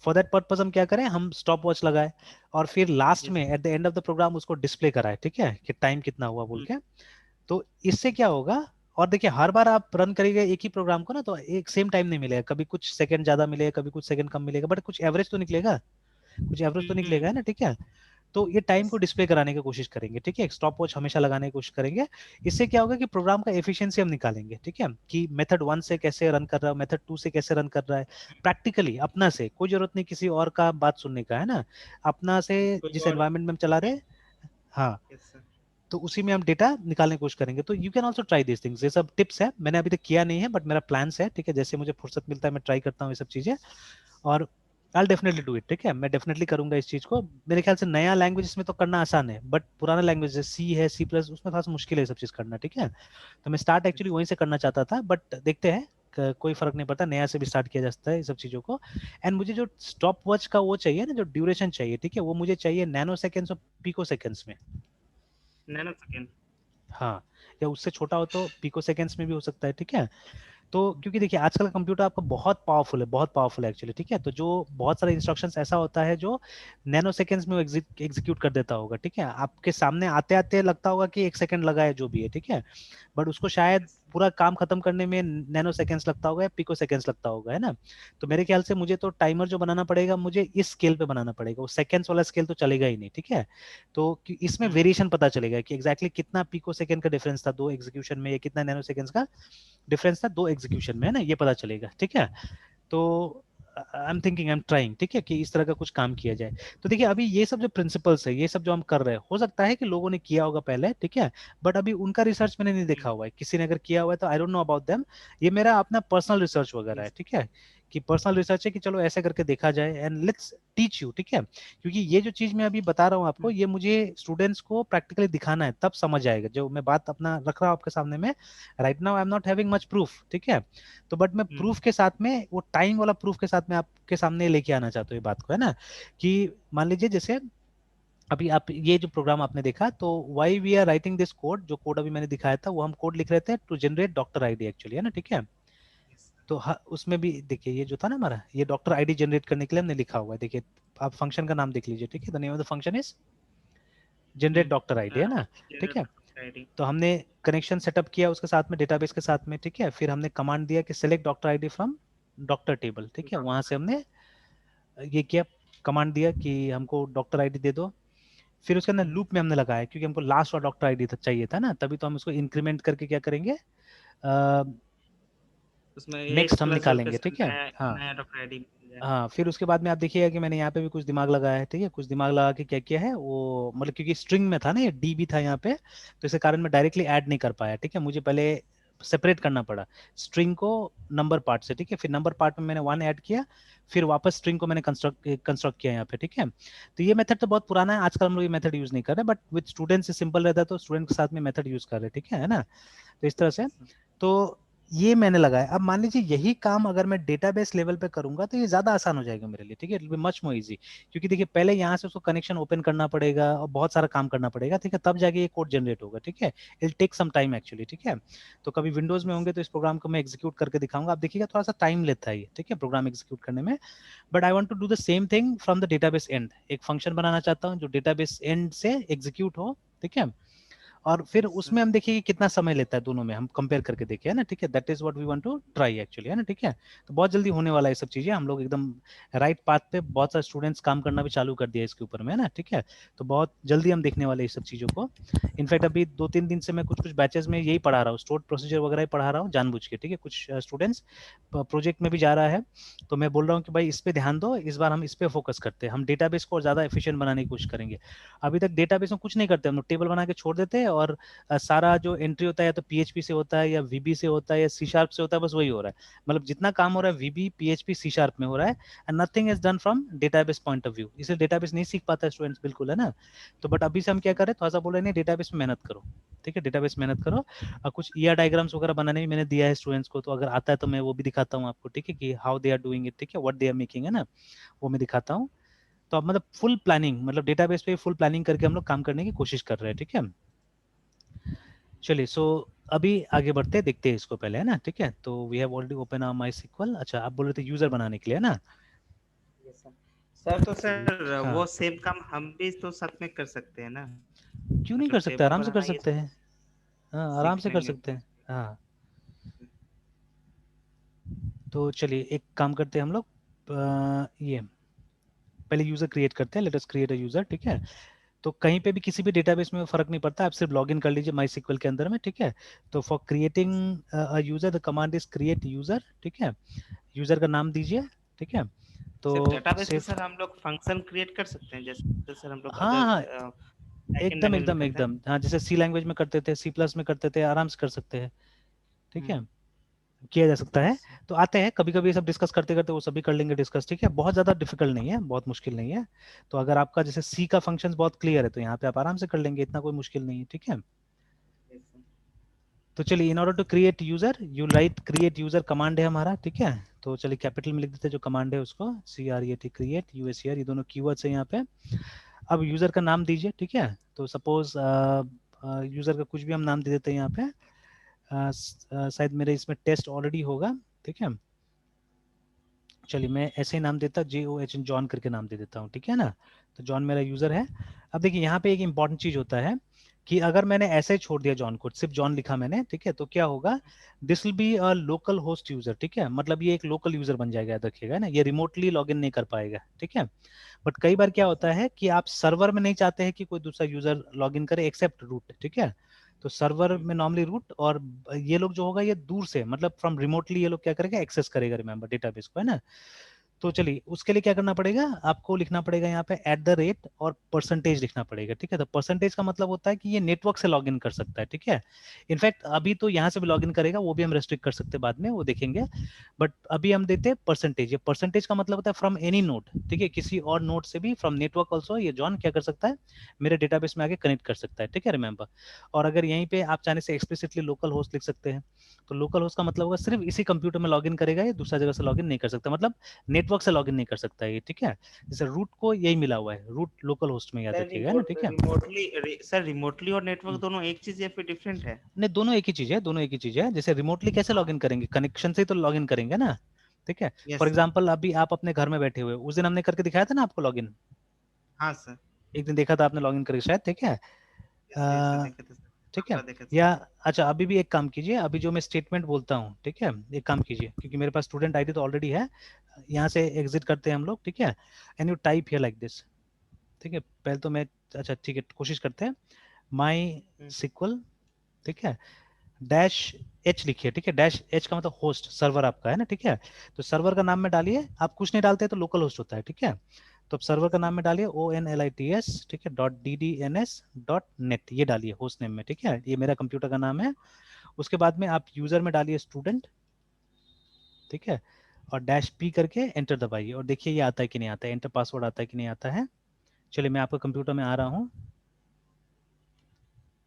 फॉर दैट पर्पस हम क्या करें, हम स्टॉप वॉच लगाए, और फिर लास्ट यस में sir. At the end of the program उसको डिस्प्ले कराए, ठीक है, कि टाइम कितना हुआ बोल के। तो इससे क्या होगा, और देखिए हर बार आप रन करेंगे एक ही प्रोग्राम को ना, तो एक सेम टाइम नहीं मिलेगा, कभी कुछ सेकंड ज्यादा मिलेगा, कभी कुछ सेकंड कम मिलेगा, बट कुछ एवरेज तो निकलेगा, कुछ एवरेज तो निकलेगा, है ना, ठीक है। तो ये टाइम यस को सर। डिस्प्ले कराने की कोशिश करेंगे, ठीक है, एक स्टॉप वॉच हमेशा लगाने की कोशिश करेंगे। इससे क्या होगा कि प्रोग्राम का एफिशिएंसी हम निकालेंगे, ठीक है, कि मेथड 1 से कैसे रन कर रहा है, मेथड 2 से कैसे रन कर रहा है, प्रैक्टिकली अपना से, कोई जरूरत नहीं किसी और का बात सुनने का, है ना, अपना से कोई जिस और। एनवायरमेंट में हम चला रहे हैं, हाँ, यस सर। तो उसी में हम डेटा निकालने की कोशिश करेंगे। तो you can also try this things, ये सब टिप्स है, मैंने अभी तक किया नहीं है, बट मेरा प्लान्स है, ठीक है, जैसे मुझे फुर्सत मिलता है मैं ट्राई करता हूँ ये सब चीजें। और I'll definitely do it, ठीक है, मैं डेफिनेटली करूंगा इस चीज को। मेरे ख्याल से नया लैंग्वेज इसमें तो करना आसान है, बट पुराना लैंग्वेज जैसे सी है, सी प्लस, उसमें थोड़ा सा मुश्किल है सब चीज करना, ठीक है। तो मैं स्टार्ट एक्चुअली वहीं से करना चाहता था, बट देखते हैं, कोई फर्क नहीं पड़ता, नया से भी स्टार्ट किया जा सकता है ये सब चीजों को। एंड मुझे जो स्टॉप वॉच का वो चाहिए ना, जो ड्यूरेशन चाहिए, ठीक है, वो मुझे चाहिए नैनो सेकेंड्स और पिको सेकेंड्स में। Nano second. हाँ, या उससे छोटा हो तो पिको सेकेंड्स में भी हो सकता है, ठीक है। तो क्योंकि देखिए आजकल का कंप्यूटर आपका बहुत पावरफुल है, बहुत पावरफुल है एक्चुअली, ठीक है। तो जो बहुत सारे इंस्ट्रक्शंस ऐसा होता है जो नैनो सेकेंड्स में एग्जीक्यूट कर देता होगा, ठीक है। आपके सामने आते आते लगता होगा कि 1 सेकंड लगा है, जो भी है, ठीक है, बट उसको शायद यस। पूरा काम खत्म करने में नैनो सेकेंड्स लगता होगा या पिको सेकेंड्स लगता होगा, है ना। तो मेरे ख्याल से मुझे तो टाइमर जो बनाना पड़ेगा, मुझे इस स्केल पे बनाना पड़ेगा, वो सेकेंड्स वाला स्केल तो चलेगा ही नहीं, ठीक है। तो इसमें वेरिएशन पता चलेगा कि एग्जैक्टली कितना पिको सेकेंड का डिफरेंस था दो एग्जीक्यूशन में, या कितना नैनो सेकेंड्स का डिफरेंस था दो एग्जीक्यूशन में, है ना, ये पता चलेगा, ठीक है। तो I am thinking, I am trying, ठीक है, कि इस तरह का कुछ काम किया जाए। तो देखिए अभी ये सब जो प्रिंसिपल्स है, ये सब जो हम कर रहे हैं, हो सकता है कि लोगों ने किया होगा पहले, ठीक है, बट अभी उनका रिसर्च मैंने नहीं देखा हुआ है, किसी ने अगर किया हुआ है तो I don't know about them. ये मेरा अपना पर्सनल रिसर्च वगैरह है, यस। ठीक है, कि पर्सनल रिसर्च है कि चलो ऐसे करके देखा जाए, एंड लेट्स टीच यू, ठीक है। क्योंकि ये जो चीज मैं अभी बता रहा हूँ आपको, ये मुझे स्टूडेंट्स को प्रैक्टिकली दिखाना है, तब समझ आएगा। जो मैं बात अपना रख रहा हूँ आपके सामने में, right now I am not having much proof, ठीक है। तो बट मैं प्रूफ के साथ में, वो टाइम वाला प्रूफ के साथ में आपके सामने लेके आना चाहता हूँ ये बात को, है ना। कि मान लीजिए जैसे अभी आप ये जो प्रोग्राम आपने देखा, तो why we are writing this code, जो कोड अभी मैंने दिखाया था, वो हम कोड लिख रहे थे to generate doctor ID actually, है ना, ठीक है। तो उसमें भी देखिए ये जो था ना हमारा, ये डॉक्टर आईडी जनरेट करने के लिए हमने लिखा हुआ है, देखिए आप फंक्शन का नाम देख लीजिए, ठीक है। The name of the function is generate doctor ID, है ना, ठीक है। आईडी। तो हमने कनेक्शन सेटअप किया उसके साथ में, डेटाबेस के साथ में, ठीक है। फिर हमने कमांड दिया कि select doctor ID from doctor table, ठीक है। वहां से हमने ये किया, कमांड दिया कि हमको डॉक्टर आईडी दे दो। फिर उसके अंदर लूप में हमने लगाया, क्योंकि हमको लास्ट वाला डॉक्टर आईडी चाहिए था ना, तभी तो हम उसको इंक्रीमेंट करके क्या करेंगे, उसमें नेक्स्ट एक्स हम प्लस जोड़ के निकालेंगे, सर ठीक है। नया हाँ, नया डॉक्टर आईडी मिल जाए। हाँ, फिर उसके बाद में आप देखिएगा कि मैंने यहाँ पे भी कुछ दिमाग लगाया है, ठीक है। कुछ दिमाग लगा के क्या किया है वो, मतलब क्योंकि स्ट्रिंग में था ना, ये डी भी था यहाँ पे, तो इसे कारण मैं डायरेक्टली ऐड नहीं कर पाया, ठीक है। मुझे पहले सेपरेट करना पड़ा स्ट्रिंग को नंबर पार्ट से, ठीक है। फिर नंबर पार्ट में मैंने 1 ऐड किया, फिर वापस स्ट्रिंग को मैंने कंस्ट्रक्ट किया यहाँ पे, ठीक है। तो ये मेथड तो बहुत पुराना है, आजकल हम लोग ये मेथड यूज नहीं कर रहे, बट विद स्टूडेंट्स सिंपल रहता है, तो स्टूडेंट के साथ में मेथड यूज कर रहे हैं, ठीक है ना। तो इस तरह से, तो ये मैंने लगाया। अब मान लीजिए यही काम अगर मैं डेटाबेस लेवल पे करूंगा, तो ये ज्यादा आसान हो जाएगा मेरे लिए, ठीक है, it will be much more easy. क्योंकि देखिए पहले यहाँ से उसको कनेक्शन ओपन करना पड़ेगा और बहुत सारा काम करना पड़ेगा, ठीक है, तब जाके ये कोड जनरेट होगा, ठीक है। It take some time actually, ठीक है। तो कभी विंडोज में होंगे तो इस प्रोग्राम को मैं एग्जीक्यूट करके दिखाऊंगा, आप देखिएगा थोड़ा सा टाइम लेता है ये, ठीक है, प्रोग्राम एग्जीक्यूट करने में। But I want to do the same thing from the database and, एक फंक्शन बनाना चाहता हूँ जो डेटाबेस एंड से एग्जीक्यूट हो, ठीक है। और फिर उसमें हम देखिए कि कितना समय लेता है, दोनों में हम कंपेयर करके देखें, है ना, ठीक है। That is what we want to try actually, है ना, ठीक है। तो बहुत जल्दी होने वाला है ये सब चीजें, हम लोग एकदम राइट पाथ पे, बहुत सारे स्टूडेंट्स काम करना भी चालू कर दिया इसके ऊपर में, है ना, ठीक है। तो बहुत जल्दी हम देखने वाले इस सब चीजों को। इनफैक्ट अभी 2-3 दिन से मैं कुछ कुछ बैचेस में यही पढ़ा रहा हूँ, स्टोर प्रोसीजर वगैरह ही पढ़ा रहा हूँ जानबूझ के, ठीक है। कुछ स्टूडेंट्स प्रोजेक्ट में भी जा रहा है, तो मैं बोल रहा हूँ कि भाई इस पे ध्यान दो, इस बार हम इस पे फोकस करते हैं, हम डेटाबेस को और ज्यादा एफिशिएंट बनाने की कोशिश करेंगे। अभी तक डेटाबेस में कुछ नहीं करते हम लोग, टेबल बना के छोड़ देते हैं, और सारा जो एंट्री होता है या तो पीएचपी से होता है, या वीबी से होता है, या सी शार्प से होता है, बस वही हो रहा है। मतलब जितना काम हो रहा है वीबी पीएचपी सी शार्प में हो रहा है, and nothing is done from database point of view. इसलिए डेटाबेस नहीं सीख पाता है स्टूडेंट्स, बिल्कुल, है ना। तो बट अभी से हम क्या करें, थोड़ा सा बोल रहे हैं डेटाबेस में मेहनत करो, ठीक है, डेटाबेस मेहनत करो। और कुछ ईआर डायग्राम्स वगैरह बनाने भी मैंने दिया है स्टूडेंट्स को, तो अगर आता है तो मैं वो भी दिखाता हूँ आपको, ठीक है, कि how they are doing it, ठीक है, व्हाट दे आर मेकिंग, है ना, वो मैं दिखाता हूँ। तो अब मतलब फुल प्लानिंग, मतलब डेटाबेस पे फुल प्लानिंग करके हम लोग काम करने की कोशिश कर रहे हैं, ठीक है। चलिए, सो अभी आगे बढ़ते हैं, देखते हैं इसको पहले, है ना, ठीक है। तो we have already open our MySQL, अच्छा आप बोल रहे थे यूजर बनाने के लिए, है ना। Yes sir. सर तो चलिए, सर हाँ, वो सेम काम हम भी तो साथ में कर सकते हैं ना। क्यों नहीं मतलब कर सकते, टेबल आराम से कर बनाना ये सकते सब हैं, हाँ आराम सीख से कर लेंगे सकते तो। हैं। हाँ, तो चलिए एक काम करते हैं हम लोग, ये पहले यूजर क्रिएट करते हैं, let us create a user, ठीक है। तो कहीं पे भी किसी भी डेटाबेस में फर्क नहीं पड़ता, आप सिर्फ लॉगिन कर लीजिए माई सिक्वल के अंदर में, ठीक है। तो for creating a user the command is create user, ठीक है। यूजर का नाम दीजिए, ठीक है। तो सिर्फ डेटाबेस में सिर्फ, सर हम लोग फंक्शन क्रिएट कर सकते हैं, जैसे सर हम लोग हाँ अदर हाँ, बैकएंड एकदम लैंग्वेज में एकदम करते हैं। एकदम, हाँ, जैसे सी लैंग्वेज में करते थे, सी प्लस में करते थे, आराम से कर सकते हैं, ठीक है। हम्म, किया जा सकता है। तो आते हैं, कभी कभी सब डिस्कस करते करते वो सभी कर लेंगे डिस्कस, ठीक है, बहुत ज़्यादा डिफिकल्ट नहीं है, बहुत मुश्किल नहीं है। तो अगर आपका जैसे सी का फंक्शंस बहुत क्लियर है तो यहाँ पे आप आराम से कर लेंगे, इतना कोई मुश्किल नहीं है, ठीक है। तो चलिए, in order to create user you write create user command है हमारा, ठीक है। तो चलिए कैपिटल में लिख देते हैं जो कमांड है उसको, CREAT क्रिएट यूएसआर, ये दोनों कीवर्ड्स है यहाँ पे। अब यूजर का नाम दीजिए, ठीक है। तो सपोज यूजर का कुछ भी हम नाम दे देते हैं यहाँ पे, शायद मेरे इसमें टेस्ट ऑलरेडी होगा, ठीक है। चलिए मैं ऐसे ही नाम देता, JOH जॉन करके नाम दे देता हूँ, ठीक है ना। तो जॉन मेरा यूजर है। अब देखिए यहाँ पे एक इंपॉर्टेंट चीज होता है कि अगर मैंने ऐसे ही छोड़ दिया जॉन को, सिर्फ जॉन लिखा मैंने, ठीक है, तो क्या होगा, this will be a local host user, ठीक है, मतलब ये एक लोकल यूजर बन जाएगा, याद रखिएगा ना, ये रिमोटली लॉगिन नहीं कर पाएगा, ठीक है। बट कई बार क्या होता है कि आप सर्वर में नहीं चाहते हैं कि कोई दूसरा यूजर लॉगिन करे एक्सेप्ट रूट, ठीक है। तो सर्वर में नॉर्मली रूट, और ये लोग जो होगा ये दूर से, मतलब फ्रॉम रिमोटली ये लोग क्या करेगा, एक्सेस करेगा, रिमेंबर डेटाबेस को, है ना। तो चलिए उसके लिए क्या करना पड़ेगा, आपको लिखना पड़ेगा यहाँ पे @ और परसेंटेज लिखना पड़ेगा, ठीक है। तो परसेंटेज का मतलब होता है कि ये नेटवर्क से लॉगिन कर सकता है, ठीक है। इनफैक्ट अभी तो यहाँ से भी लॉगिन करेगा, वो भी हम रेस्ट्रिक्ट कर सकते हैं बाद में, वो देखेंगे। बट अभी हम देते हैं परसेंटेज। ये परसेंटेज का मतलब होता है फ्रॉम एनी नोड, ठीक है, किसी और नोड से भी, फ्रॉम नेटवर्क ऑल्सो ये जॉन क्या कर सकता है, मेरे डेटाबेस में आके कनेक्ट कर सकता है, ठीक है, रिमेंबर। और अगर यहीं पे आप चाहने से एक्सप्लिसिटली लोकल होस्ट लिख सकते हैं। तो लोकल होस्ट का मतलब होगा सिर्फ इसी कंप्यूटर में लॉगिन करेगा, ये दूसरा जगह से लॉगिन नहीं कर सकता, मतलब नेटवर्क से लॉगिन नहीं कर सकता है ये, ठीक है। जैसे रूट को यही मिला हुआ है, रूट लोकल होस्ट में, याद सर रखिएगा, है ना, ठीक है। रिमोटली और नेटवर्क दोनों एक चीज या फिर डिफरेंट है? नहीं, दोनों एक ही चीज है, दोनों एक ही चीज है। जैसे रिमोटली कैसे हाँ। लॉगिन करेंगे, कनेक्शन से ही तो लॉगिन करेंगे ना, ठीक है। For yes sir. एग्जाम्पल अभी आप अपने घर में बैठे हुए, उस दिन हमने करके दिखाया था ना आपको लॉगिन, हाँ सर। एक दिन देखा था आपने लॉगिन करके शायद, ठीक है। यस यस सर, अ, देखे थे सर। ठीक है। आपका देखे थे या सर। अच्छा, अभी भी एक काम कीजिए, अभी जो मैं स्टेटमेंट बोलता हूँ, ठीक है, एक काम कीजिए, क्योंकि मेरे पास स्टूडेंट आईडी तो ऑलरेडी है, यहाँ से एग्जिट करते हैं हम लोग, ठीक है। And you type here like this, ठीक है। पहले तो मैं, अच्छा ठीक है, कोशिश करते हैं, माई सिक्वल, ठीक है, -H लिखिए, ठीक है। -H का मतलब होस्ट, सर्वर आपका है ना, ठीक है। तो सर्वर का नाम में डालिए, आप कुछ नहीं डालते तो लोकल होस्ट होता है, ठीक है। तो अब सर्वर का नाम में डालिए ONLITS, ठीक है, .DDNS.net, ये डालिए होस्ट नेम में, ठीक है, ये मेरा कंप्यूटर का नाम है। उसके बाद में आप यूजर में डालिए स्टूडेंट, ठीक है, और -P करके एंटर दबाइए, और देखिए ये आता है कि नहीं आता है, एंटर पासवर्ड आता है कि नहीं आता है। चलिए मैं आपका कंप्यूटर में आ रहा हूँ,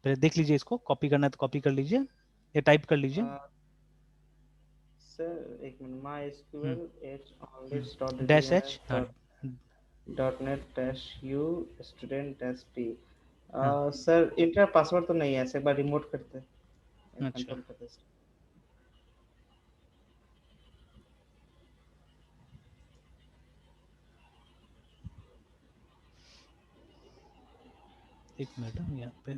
पहले देख लीजिए, इसको कॉपी करना है तो कॉपी कर लीजिए, ये टाइप कर लीजिए। सर एक minute, my hmm, SQL H ऑनलिस्ट dot D N -H, S हाँ। Dot net dash U student dash P. हाँ, सर इंटर पासवर्ड तो नहीं है, ऐसे एक बार रिमोट करते हैं, अच्छा, कंट्रोल करते हैं। एक मिनट यहाँ पे,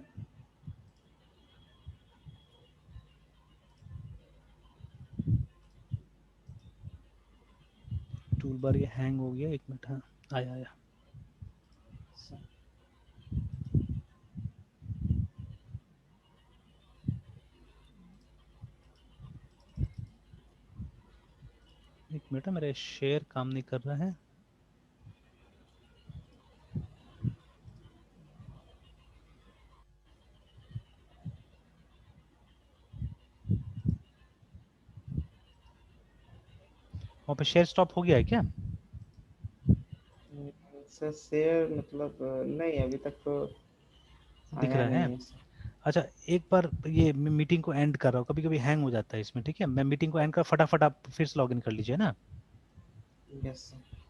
टूल बार ये हैंग हो गया, एक मिनट, हाँ, आया आया। एक मिनट, मेरा शेयर काम नहीं कर रहा है। वहाँ पे शेयर स्टॉप हो गया है क्या? सर शेयर मतलब नहीं, अभी तक तो दिख आया रहा नहीं है। है सर। अच्छा, एक बार ये मैं मीटिंग को एंड कर रहा हूँ, कभी कभी हैंग हो जाता है इसमें, ठीक है। मैं मीटिंग को एंड कर, फटाफट आप फिर से लॉगिन कर लीजिए ना। Yes sir.